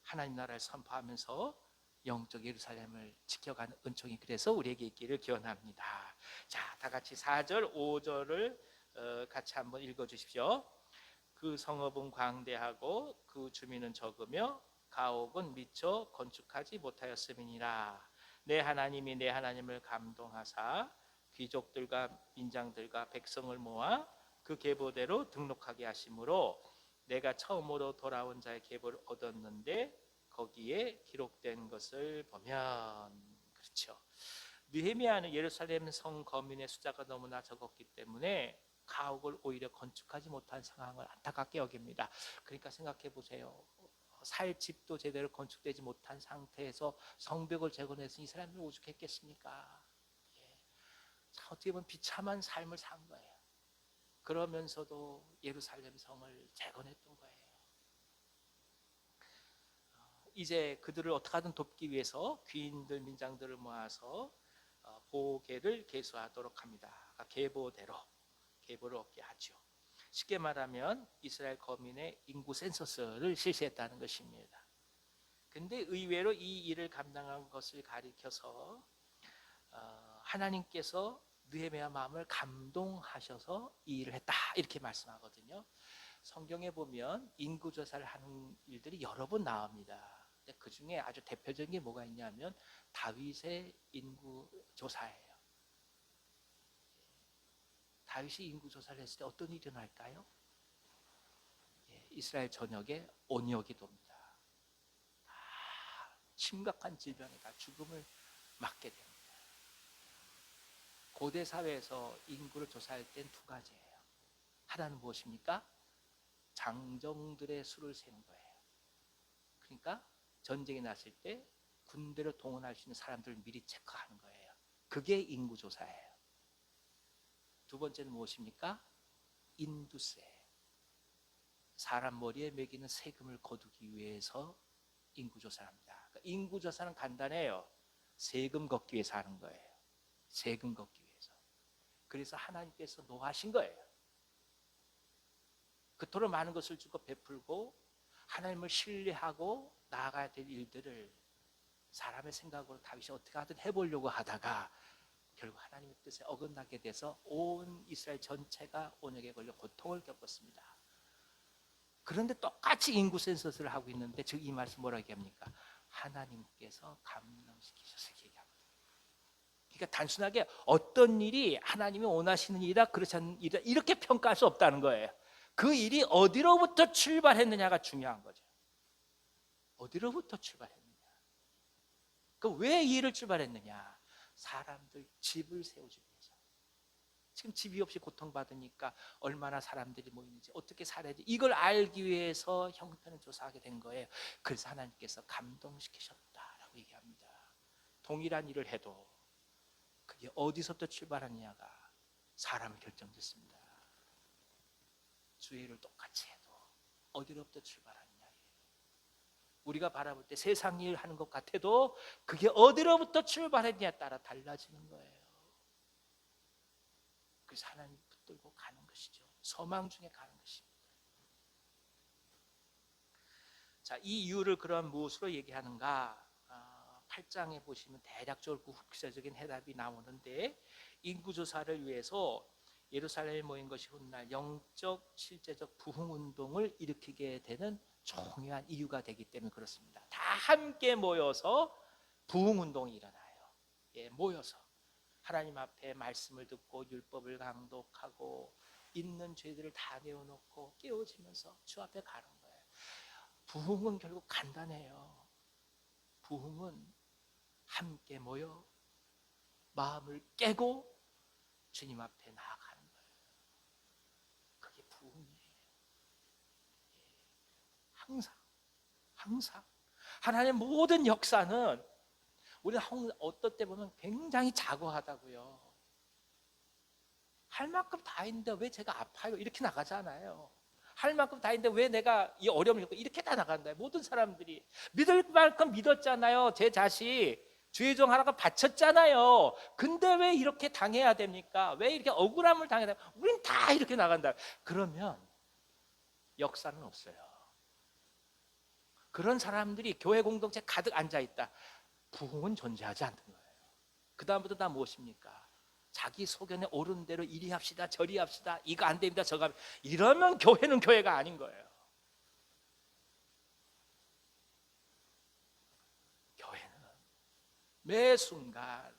하나님 나라를 선포하면서 영적 예루살렘을 지켜가는 은총이 그래서 우리에게 있기를 기원합니다. 자, 다 같이 4절, 5절을 같이 한번 읽어주십시오. 그 성읍은 광대하고 그 주민은 적으며 가옥은 미처 건축하지 못하였음이니라. 내 하나님이 내 하나님을 감동하사 귀족들과 민장들과 백성을 모아 그 계보대로 등록하게 하심으로 내가 처음으로 돌아온 자의 계보를 얻었는데 거기에 기록된 것을 보면, 그렇죠. 느헤미야는 예루살렘 성 거민의 숫자가 너무나 적었기 때문에 가옥을 오히려 건축하지 못한 상황을 안타깝게 여깁니다. 그러니까 생각해 보세요. 살 집도 제대로 건축되지 못한 상태에서 성벽을 재건해서 이 사람이 오죽했겠습니까? 자, 어떻게 보면 비참한 삶을 산 거예요. 그러면서도 예루살렘 성을 재건했던 거예요. 이제 그들을 어떻게 하든 돕기 위해서 귀인들, 민장들을 모아서 보계를 계수하도록 합니다. 그러니까 계보를 얻게 하죠. 쉽게 말하면 이스라엘 거민의 인구 센서스를 실시했다는 것입니다. 근데 의외로 이 일을 감당한 것을 가리켜서 하나님께서 느헤미야 마음을 감동하셔서 이 일을 했다, 이렇게 말씀하거든요. 성경에 보면 인구 조사를 하는 일들이 여러 번 나옵니다. 그 중에 아주 대표적인 게 뭐가 있냐면 다윗의 인구 조사예요. 다윗이 인구 조사를 했을 때 어떤 일이 일어날까요? 이스라엘 전역에 온역이 돕니다. 심각한 질병에 다 죽음을 맞게 됩니다. 고대 사회에서 인구를 조사할 땐 두 가지예요. 하나는 무엇입니까? 장정들의 수를 세는 거예요. 그러니까 전쟁이 났을 때 군대를 동원할 수 있는 사람들을 미리 체크하는 거예요. 그게 인구 조사예요. 두 번째는 무엇입니까? 인두세. 사람 머리에 매기는 세금을 거두기 위해서 인구조사합니다. 그러니까 인구조사는 간단해요. 세금 걷기 위해서 하는 거예요. 세금 걷기 위해서. 그래서 하나님께서 노하신 거예요. 그토록 많은 것을 주고 베풀고 하나님을 신뢰하고 나아가야 될 일들을 사람의 생각으로 다윗이 어떻게 하든 해보려고 하다가 결국 하나님의 뜻에 어긋나게 돼서 온 이스라엘 전체가 온역에 걸려 고통을 겪었습니다. 그런데 똑같이 인구 센서스를 하고 있는데 즉 이 말씀 뭐라고 얘기합니까? 하나님께서 감동시키셔서 얘기하거든요. 그러니까 단순하게 어떤 일이 하나님이 원하시는 일이다 그렇지 않은 일이다 이렇게 평가할 수 없다는 거예요. 그 일이 어디로부터 출발했느냐가 중요한 거죠. 어디로부터 출발했느냐. 그 왜 이 일을 출발했느냐. 사람들 집을 세우기 위해서. 지금 집이 없이 고통받으니까 얼마나 사람들이 모이는지 어떻게 살아야 돼 이걸 알기 위해서 형편을 조사하게 된 거예요. 그래서 하나님께서 감동시키셨다라고 얘기합니다. 동일한 일을 해도 그게 어디서부터 출발하느냐가 사람을 결정짓습니다. 주의 일을 똑같이 해도 어디로부터 출발하느냐. 우리가 바라볼 때 세상 일 하는 것 같아도 그게 어디로부터 출발했냐에 따라 달라지는 거예요. 그래서 하나님 붙들고 가는 것이죠. 소망 중에 가는 것입니다. 자, 이 이유를 그럼 무엇으로 얘기하는가? 8장에 보시면 대략적으로 구체적인 해답이 나오는데 인구조사를 위해서 예루살렘에 모인 것이 훗날 영적, 실제적 부흥운동을 일으키게 되는 중요한 이유가 되기 때문에 그렇습니다. 다 함께 모여서 부흥운동이 일어나요. 예, 모여서 하나님 앞에 말씀을 듣고 율법을 강독하고 있는 죄들을 다 내어놓고 깨어지면서 주 앞에 가는 거예요. 부흥은 결국 간단해요. 부흥은 함께 모여 마음을 깨고 주님 앞에 나아가는 거예요. 그게 부흥이에요. 항상 하나님의 모든 역사는 우리가 어떤 때 보면 굉장히 자고하다고요. 할 만큼 다 했는데 왜 제가 아파요? 이렇게 나가잖아요. 할 만큼 다 했는데 왜 내가 이 어려움을 겪고 이렇게 다 나간다. 모든 사람들이 믿을 만큼 믿었잖아요. 제 자식 주의 종 하나가 바쳤잖아요. 근데 왜 이렇게 당해야 됩니까? 왜 이렇게 억울함을 당해야 됩니까? 우린 다 이렇게 나간다. 그러면 역사는 없어요. 그런 사람들이 교회 공동체 가득 앉아있다. 부흥은 존재하지 않는 거예요. 그 다음부터 다 무엇입니까? 자기 소견에 오른 대로 이리 합시다 저리 합시다 이거 안 됩니다 저거 합니다. 이러면 교회는 교회가 아닌 거예요. 교회는 매 순간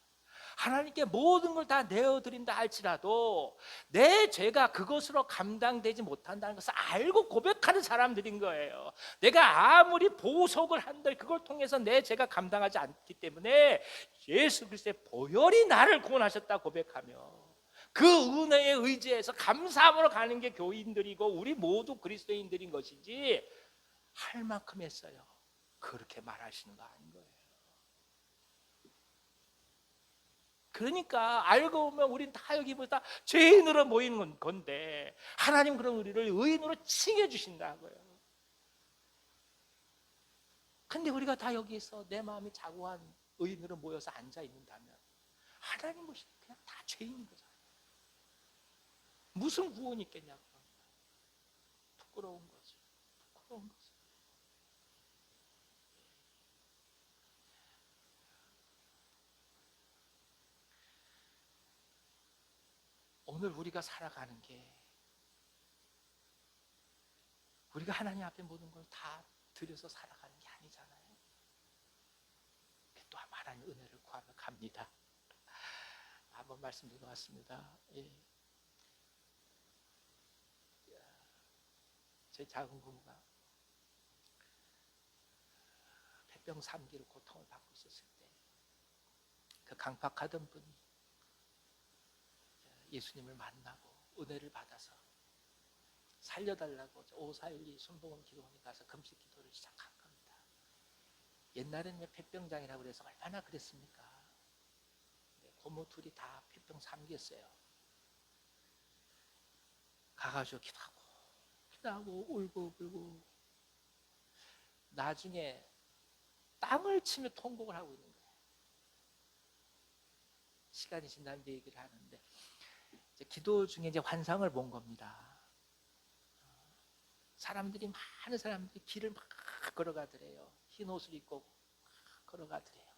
하나님께 모든 걸 다 내어드린다 할지라도 내 죄가 그것으로 감당되지 못한다는 것을 알고 고백하는 사람들인 거예요. 내가 아무리 보석을 한들 그걸 통해서 내 죄가 감당하지 않기 때문에 예수 그리스도의 보혈이 나를 구원하셨다 고백하며 그 은혜에 의지해서 감사함으로 가는 게 교인들이고 우리 모두 그리스도인들인 것이지 할 만큼 했어요 그렇게 말하시는 거 아닌 거예요. 그러니까 알고 보면 우린 다 여기보다 죄인으로 모이는 건데 하나님 그런 우리를 의인으로 칭해 주신다고요. 근데 우리가 다 여기서 내 마음이 자고한 의인으로 모여서 앉아 있는다면 하나님 보시면 그냥 다 죄인인 거잖아요. 무슨 구원이 있겠냐고. 부끄러운 거죠. 부끄러운 거죠. 오늘 우리가 살아가는 게 우리가 하나님 앞에 모든 걸 다 드려서 살아가는 게 아니잖아요. 또 하나님 은혜를 구하며 갑니다. 한번 말씀드린 것 같습니다. 예. 제 작은 부모가 폐병 3기로 고통을 받고 있었을 때 그 강팍하던 분이 예수님을 만나고 은혜를 받아서 살려달라고 5412 순복음 기도원에 가서 금식 기도를 시작한 겁니다. 옛날에는 폐병장이라고 그래서 얼마나 그랬습니까? 고모 둘이 다 폐병 3기였어요. 가가지고 기도하고 울고 불고 나중에 땅을 치며 통곡을 하고 있는 거예요. 시간이 지나면 이제 얘기를 하는데 이제 기도 중에 이제 환상을 본 겁니다. 사람들이 많은 사람들이 길을 막 걸어가더래요. 흰 옷을 입고 막 걸어가더래요.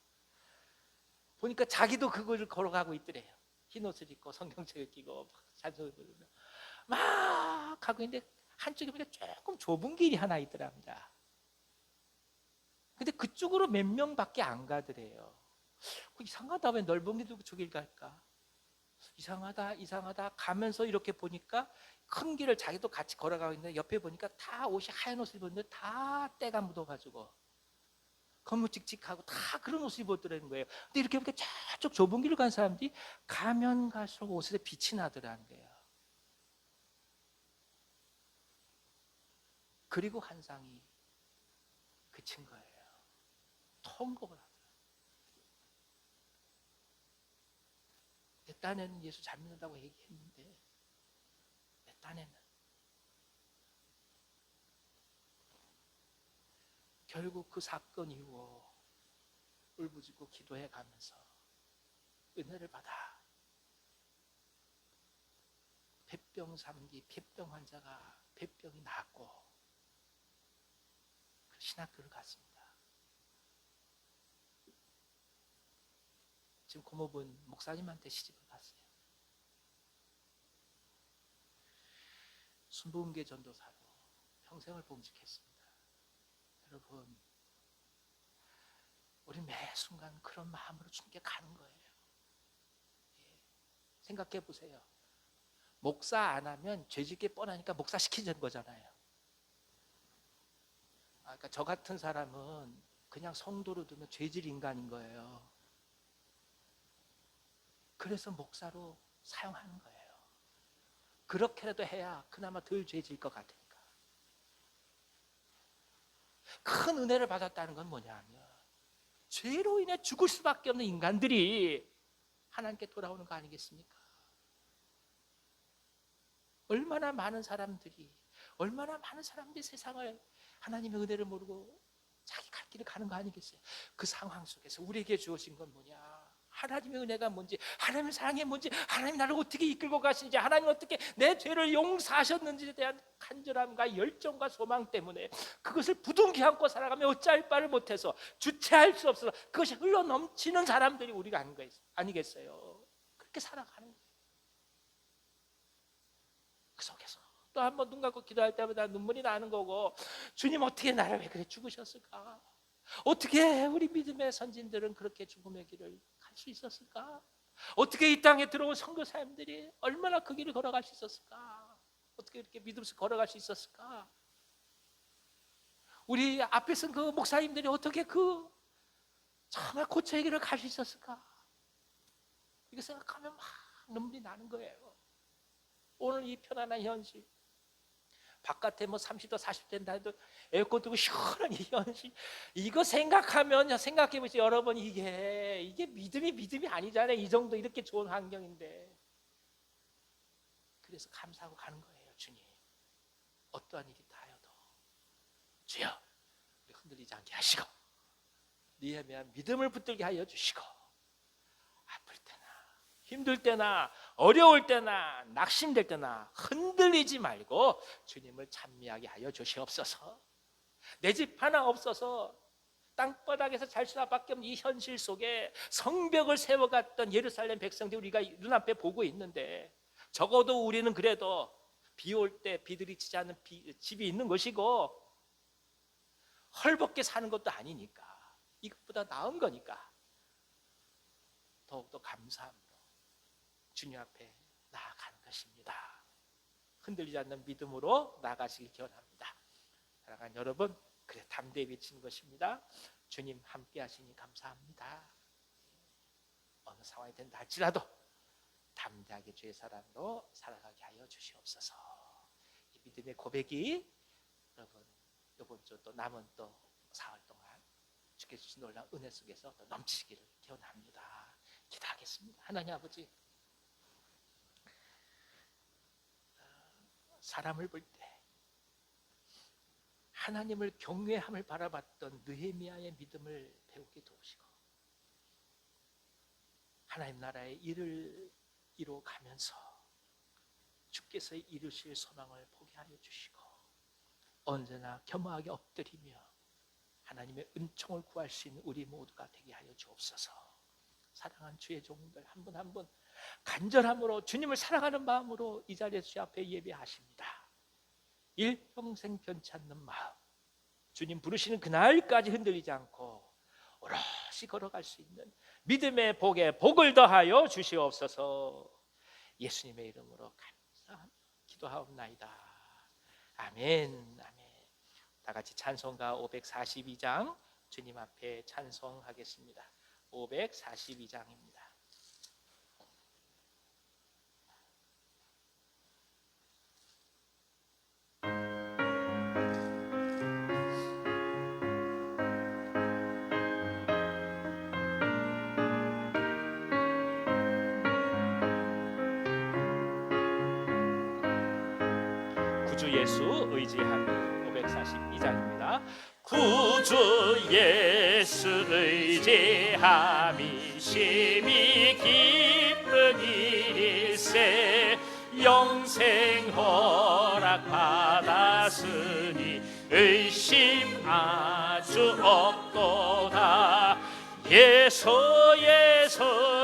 보니까 자기도 그걸 걸어가고 있더래요. 흰 옷을 입고 성경책을 끼고 막 찬송을 부르며 막 가고 있는데 한쪽에 보니까 조금 좁은 길이 하나 있더랍니다. 근데 그쪽으로 몇 명밖에 안 가더래요. 이상하다, 왜 넓은 길 두고 저길 갈까? 이상하다 가면서 이렇게 보니까 큰 길을 자기도 같이 걸어가고 있는데 옆에 보니까 다 옷이 하얀 옷을 입었는데 다 때가 묻어가지고 거무직직하고 다 그런 옷을 입었더라는 거예요. 근데 이렇게 보니까 저쪽 좁은 길을 간 사람들이 가면 갈수록 옷에 빛이 나더라는 거예요. 그리고 환상이 그친 거예요. 통곡을 하더라고요. 내 딴에는 예수 잘 믿는다고 얘기했는데 내 딴에는 결국 그 사건 이후 울부짖고 기도해 가면서 은혜를 받아 폐병 3기 폐병 환자가 폐병이 나았고 그 신학교를 갔습니다. 지금 고모분 목사님한테 시집을 갔어요. 순복음교회 전도사로 평생을 봉직했습니다. 여러분, 우리 매 순간 그런 마음으로 주님께 가는 거예요. 생각해 보세요. 목사 안 하면 죄짓게 뻔하니까 목사 시키는 거잖아요. 그러니까 저 같은 사람은 그냥 성도로 두면 죄질 인간인 거예요. 그래서 목사로 사용하는 거예요. 그렇게라도 해야 그나마 덜 죄질 것 같으니까. 큰 은혜를 받았다는 건 뭐냐면 죄로 인해 죽을 수밖에 없는 인간들이 하나님께 돌아오는 거 아니겠습니까? 얼마나 많은 사람들이 세상을 하나님의 은혜를 모르고 자기 갈 길을 가는 거 아니겠어요? 그 상황 속에서 우리에게 주어진 건 뭐냐? 하나님의 은혜가 뭔지, 하나님의 사랑이 뭔지, 하나님 나를 어떻게 이끌고 가시는지, 하나님 어떻게 내 죄를 용서하셨는지에 대한 간절함과 열정과 소망 때문에 그것을 부둥켜 안고 살아가며 어찌할 바를 못해서 주체할 수 없어서 그것이 흘러넘치는 사람들이 우리가 아니겠어요? 그렇게 살아가는 거예요. 그 속에서 또 한 번 눈 감고 기도할 때마다 눈물이 나는 거고, 주님 어떻게 나를 왜 그래 죽으셨을까? 어떻게 우리 믿음의 선진들은 그렇게 죽음의 길을 갈 수 있었을까? 어떻게 이 땅에 들어온 선교사님들이 얼마나 그 길을 걸어갈 수 있었을까? 어떻게 이렇게 믿음으로 걸어갈 수 있었을까? 우리 앞에 쓴 그 목사님들이 어떻게 그 정말 고초의 길을 갈 수 있었을까? 이거 생각하면 막 눈물이 나는 거예요. 오늘 이 편안한 현실, 바깥에 뭐 30도 40도인다 해도 에어컨 뜨고 시원한 이 현실, 이거 생각하면 생각해 보세요. 여러분, 이게 믿음이 아니잖아요. 이 정도 이렇게 좋은 환경인데. 그래서 감사하고 가는 거예요. 주님, 어떠한 일이 다여도 주여 우리 흔들리지 않게 하시고 니에미야 믿음을 붙들게 하여 주시고, 아플 때나 힘들 때나 어려울 때나 낙심될 때나 흔들리지 말고 주님을 찬미하게 하여 주시옵소서. 내 집 하나 없어서 땅바닥에서 잘 수밖에 없는 이 현실 속에 성벽을 세워갔던 예루살렘 백성들 우리가 눈앞에 보고 있는데, 적어도 우리는 그래도 비 올 때 비들이 치지 않는 집이 있는 것이고 헐벗게 사는 것도 아니니까, 이것보다 나은 거니까 더욱더 감사함으로 주님 앞에 나아가는 것입니다. 흔들리지 않는 믿음으로 나아가시길 기원합니다. 사랑하는 여러분, 그래 담대히 외치는 것입니다. 주님 함께 하시니 감사합니다. 어느 상황이 된다 할지라도 담대하게 주의 사람으로 살아가게 하여 주시옵소서. 이 믿음의 고백이 여러분 이번 주 또 남은 또 사흘 동안 주께 주신 놀라운 은혜 속에서 또 넘치기를 기원합니다. 기도하겠습니다. 하나님 아버지, 사람을 볼 때 하나님을 경외함을 바라봤던 느헤미야의 믿음을 배우게 도우시고, 하나님 나라의 일을 이루어가면서 주께서 이루실 소망을 보게 하여 주시고, 언제나 겸허하게 엎드리며 하나님의 은총을 구할 수 있는 우리 모두가 되게 하여 주옵소서. 사랑하는 주의 종들 한 분 한 분 간절함으로 주님을 사랑하는 마음으로 이 자리에서 주 앞에 예배하십니다. 일평생 변치 않는 마음, 주님 부르시는 그날까지 흔들리지 않고 오롯이 걸어갈 수 있는 믿음의 복에 복을 더하여 주시옵소서. 예수님의 이름으로 감사하며 기도하옵나이다. 아멘. 아멘. 다 같이 찬송가 542장 주님 앞에 찬송하겠습니다. 542장입니다. 구주 예수 의지하니 542장입니다. 구주 예수 의지함이 심히 기쁜 일일세. 영생 허락 받았으니 의심 아주 없도다. 예수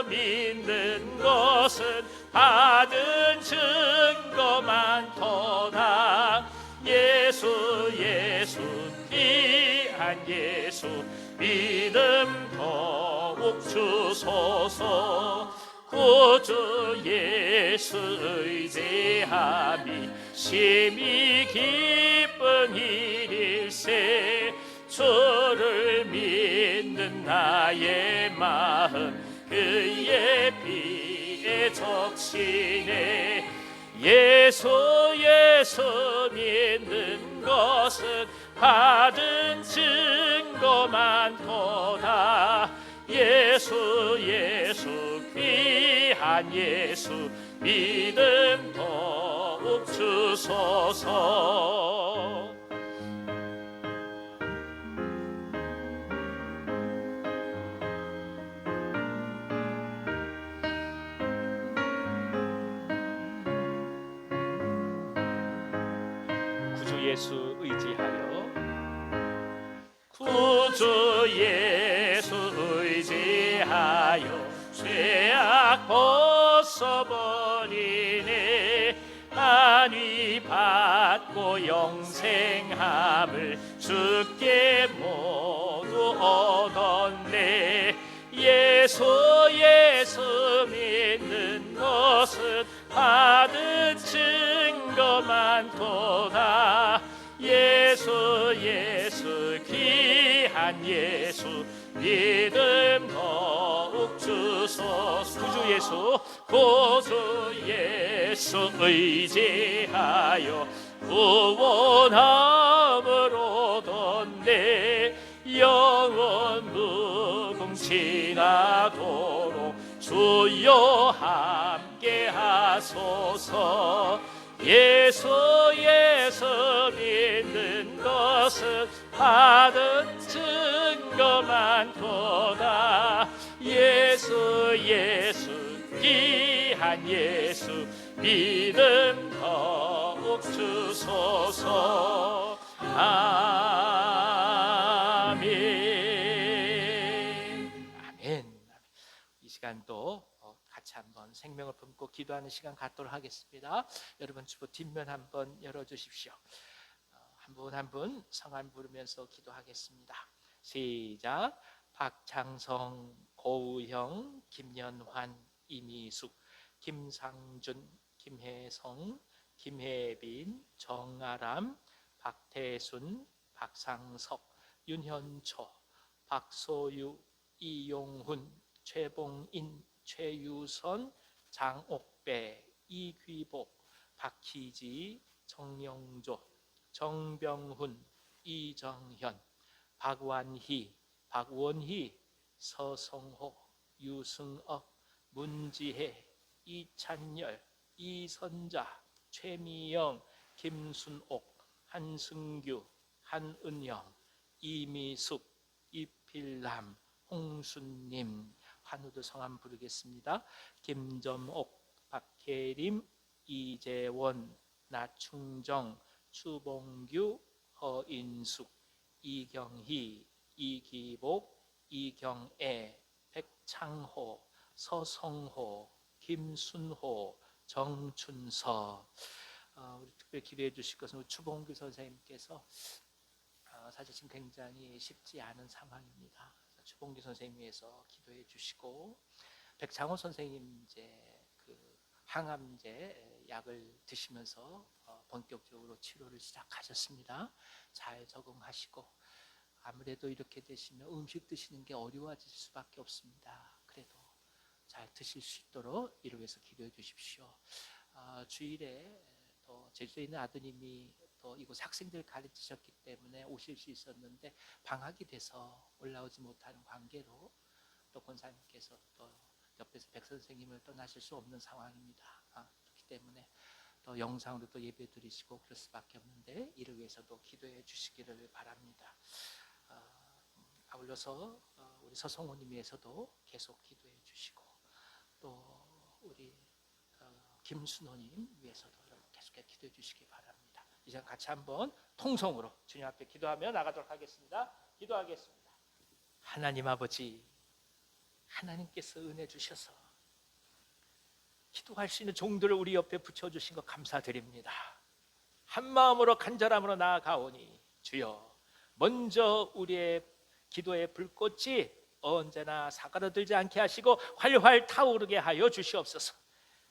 믿는 것은 받은 증거 많도다. 예수 귀한 예수 믿음 더욱 주소서. 구주 예수 의지함이 심히 기쁜 일일세. 주를 믿는 나의 마음 그의 피에 적시네. 예수 믿는 것은 받은 증거 많도다. 예수 귀한 예수 믿음 더욱 주소서. 구주 예수 의지하여 구주 예수 의지하여 죄악 벗어버리네. 안위 받고 영생함을 주께 모두 얻었네. 예수 믿는 것은 받은 증거 많도다. 예수 귀한 예수 믿음 더욱 주소서. 구주 예수 의지하여 구원함을 얻었네. 영원 무궁지나도록 주여 함께 하소서. 예수 믿는 것은 받은 증거 많도다. 예수 귀한 예수 믿음 더욱 주소서. 아멘. 아멘. 이 시간도 같이 한번 생명을 품고 기도하는 시간 갖도록 하겠습니다. 여러분 주보 뒷면 한번 열어주십시오. 한 분 한 분 성함 부르면서 기도하겠습니다. 시작. 박창성, 고우형, 김연환, 이미숙, 김상준, 김혜성, 김혜빈, 정아람, 박태순, 박상석, 윤현초, 박소유, 이용훈, 최봉인, 최유선, 장옥배, 이귀복, 박희지, 정영조, 정병훈, 이정현, 박완희, 박원희, 서성호, 유승업, 문지혜, 이찬열, 이선자, 최미영, 김순옥, 한승규, 한은영, 이미숙, 이필남, 홍순님. 한우도 성함 부르겠습니다. 김점옥, 박혜림, 이재원, 나충정, 추봉규, 허인숙, 이경희, 이기복, 이경애, 백창호, 서성호, 김순호, 정춘서. 우리 특별히 기도해 주실 것은 추봉규 선생님께서 사실 지금 굉장히 쉽지 않은 상황입니다. 주봉기 선생님 위해서 기도해 주시고, 백창호 선생님 이제 그 항암제 약을 드시면서 본격적으로 치료를 시작하셨습니다. 잘 적응하시고, 아무래도 이렇게 되시면 음식 드시는 게 어려워질 수밖에 없습니다. 그래도 잘 드실 수 있도록 이를 위해서 기도해 주십시오. 주일에 또 제주도에 있는 아드님이 또 이곳 학생들 가르치셨기 때문에 오실 수 있었는데 방학이 돼서 올라오지 못하는 관계로 또 권사님께서 또 옆에서 백 선생님을 떠나실 수 없는 상황입니다. 그렇기 때문에 또 영상으로 또 예배 드리시고 그럴 수밖에 없는데 이를 위해서도 기도해 주시기를 바랍니다. 아울러서 우리 서성호님 위해서도 계속 기도해 주시고, 또 우리 김순호님 위해서도 계속해서 기도해 주시기 바랍니다. 이제 같이 한번 통성으로 주님 앞에 기도하며 나가도록 하겠습니다. 기도하겠습니다. 하나님 아버지, 하나님께서 은혜 주셔서 기도할 수 있는 종들을 우리 옆에 붙여주신 것 감사드립니다. 한 마음으로 간절함으로 나아가오니 주여, 먼저 우리의 기도의 불꽃이 언제나 사가로들지 않게 하시고 활활 타오르게 하여 주시옵소서.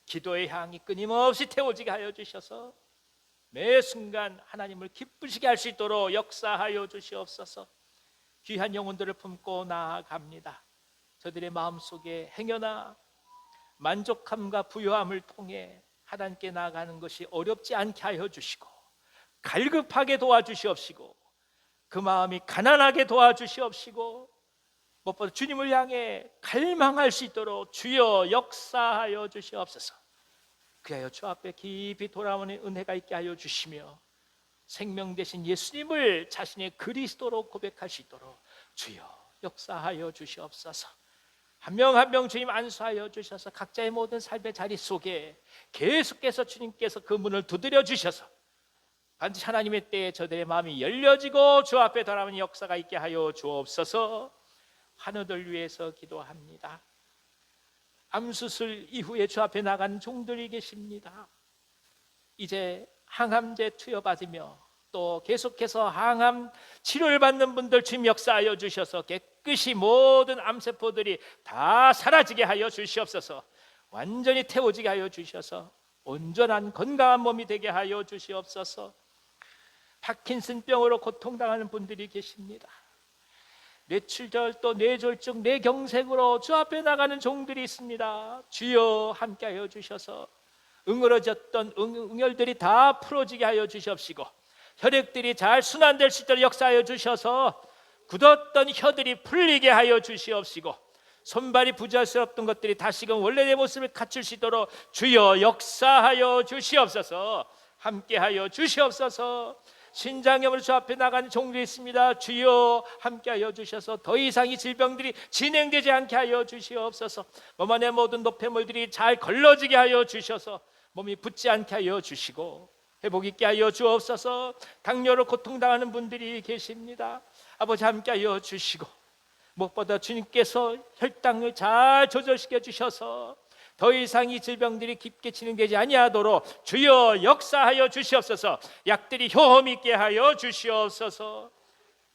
기도의 향이 끊임없이 태워지게 하여 주셔서 매 순간 하나님을 기쁘시게 할 수 있도록 역사하여 주시옵소서. 귀한 영혼들을 품고 나아갑니다. 저들의 마음속에 행여나 만족함과 부요함을 통해 하나님께 나아가는 것이 어렵지 않게 하여 주시고 갈급하게 도와주시옵시고 그 마음이 가난하게 도와주시옵시고 무엇보다 주님을 향해 갈망할 수 있도록 주여 역사하여 주시옵소서. 그리하여 주 앞에 깊이 돌아오는 은혜가 있게 하여 주시며 생명 되신 예수님을 자신의 그리스도로 고백할 수 있도록 주여 역사하여 주시옵소서. 한 명 한 명 주님 안수하여 주셔서 각자의 모든 삶의 자리 속에 계속해서 주님께서 그 문을 두드려 주셔서 반드시 하나님의 때에 저들의 마음이 열려지고 주 앞에 돌아오는 역사가 있게 하여 주옵소서. 환우들 위해서 기도합니다. 암수술 이후에 주 앞에 나간 종들이 계십니다. 이제 항암제 투여받으며 또 계속해서 항암 치료를 받는 분들 주님 역사하여 주셔서 깨끗이 모든 암세포들이 다 사라지게 하여 주시옵소서. 완전히 태워지게 하여 주셔서 온전한 건강한 몸이 되게 하여 주시옵소서. 파킨슨병으로 고통당하는 분들이 계십니다. 뇌출절 또 뇌졸중 뇌경색으로 주 앞에 나가는 종들이 있습니다. 주여 함께하여 주셔서 응어러졌던 응혈들이 다 풀어지게 하여 주시옵시고 혈액들이 잘 순환될 수 있도록 역사하여 주셔서 굳었던 혀들이 풀리게 하여 주시옵시고 손발이 부자스럽던 것들이 다시금 원래의 모습을 갖출 수 있도록 주여 역사하여 주시옵소서. 함께하여 주시옵소서. 신장염으로 주 앞에 나가는 종들이 있습니다. 주여 함께하여 주셔서 더 이상 이 질병들이 진행되지 않게 하여 주시옵소서. 몸 안의 모든 노폐물들이 잘 걸러지게 하여 주셔서 몸이 붓지 않게 하여 주시고 회복 있게 하여 주옵소서. 당뇨로 고통당하는 분들이 계십니다. 아버지 함께하여 주시고 무엇보다 주님께서 혈당을 잘 조절시켜 주셔서 더 이상 이 질병들이 깊게 진행되지 아니하도록 주여 역사하여 주시옵소서. 약들이 효험 있게 하여 주시옵소서.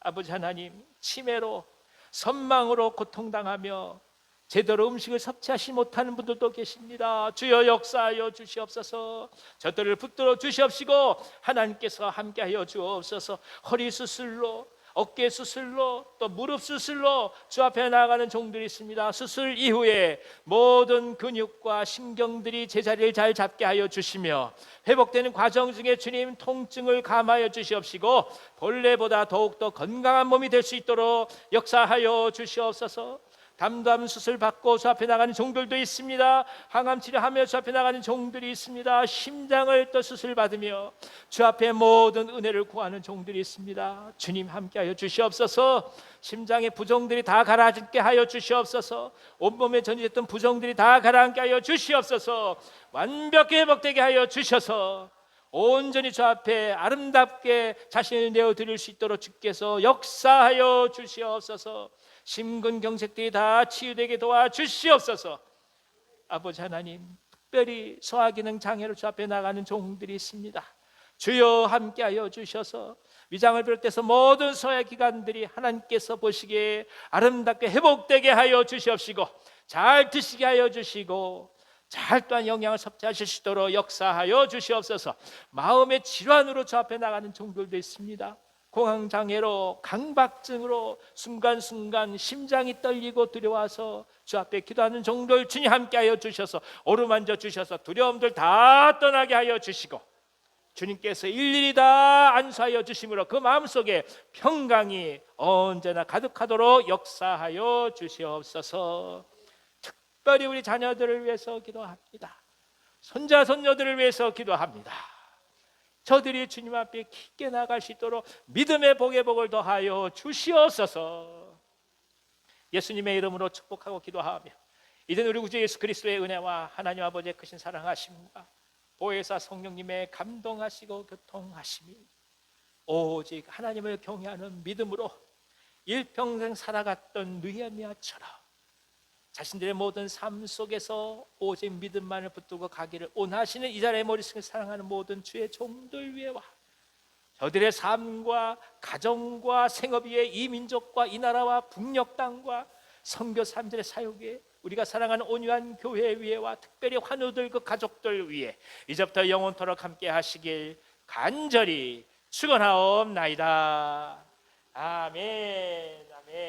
아버지 하나님, 치매로 선망으로 고통당하며 제대로 음식을 섭취하지 못하는 분들도 계십니다. 주여 역사하여 주시옵소서. 저들을 붙들어 주시옵시고 하나님께서 함께하여 주옵소서. 허리 수술로 어깨 수술로 또 무릎 수술로 주 앞에 나아가는 종들이 있습니다. 수술 이후에 모든 근육과 신경들이 제자리를 잘 잡게 하여 주시며 회복되는 과정 중에 주님 통증을 감하여 주시옵시고 본래보다 더욱더 건강한 몸이 될 수 있도록 역사하여 주시옵소서. 담담 수술 받고 주 앞에 나가는 종들도 있습니다. 항암 치료하며 주 앞에 나가는 종들이 있습니다. 심장을 또 수술 받으며 주 앞에 모든 은혜를 구하는 종들이 있습니다. 주님 함께하여 주시옵소서. 심장의 부종들이 다 가라앉게 하여 주시옵소서. 온몸에 전이됐던 부종들이 다 가라앉게 하여 주시옵소서. 완벽히 회복되게 하여 주셔서 온전히 주 앞에 아름답게 자신을 내어드릴 수 있도록 주께서 역사하여 주시옵소서. 심근경색들이 다 치유되게 도와주시옵소서. 아버지 하나님, 특별히 소화기능 장애로 주 앞에 나가는 종들이 있습니다. 주여 함께하여 주셔서 위장을 비롯해서 모든 소외 기관들이 하나님께서 보시기에 아름답게 회복되게 하여 주시옵시고 잘 드시게 하여 주시고 잘 또한 영양을 섭취하실 수 있도록 역사하여 주시옵소서. 마음의 질환으로 주 앞에 나가는 종들도 있습니다. 공황장애로 강박증으로 순간순간 심장이 떨리고 두려워서 주 앞에 기도하는 종들 주님 함께하여 주셔서 어루만져 주셔서 두려움들 다 떠나게 하여 주시고 주님께서 일일이 다 안수하여 주심으로 그 마음속에 평강이 언제나 가득하도록 역사하여 주시옵소서. 특별히 우리 자녀들을 위해서 기도합니다. 손자 손녀들을 위해서 기도합니다. 저들이 주님 앞에 깊게 나갈 수 있도록 믿음의 복의 복을 더하여 주시옵소서. 예수님의 이름으로 축복하고 기도하며 이제는 우리 구주 예수 그리스도의 은혜와 하나님 아버지의 크신 사랑하심과 보혜사 성령님의 감동하시고 교통하심이 오직 하나님을 경외하는 믿음으로 일평생 살아갔던 느헤미야처럼 자신들의 모든 삶 속에서 오직 믿음만을 붙들고 가기를 원하시는 이 자리의 머릿속에 사랑하는 모든 주의 종들 위에와 저들의 삶과 가정과 생업 위에 이 민족과 이 나라와 북녘 땅과 선교 사람들의 사역 위에 우리가 사랑하는 온유한 교회 위에와 특별히 환우들 그 가족들 위에 이제부터 영원토록 함께 하시길 간절히 축원하옵나이다. 아멘. 아멘.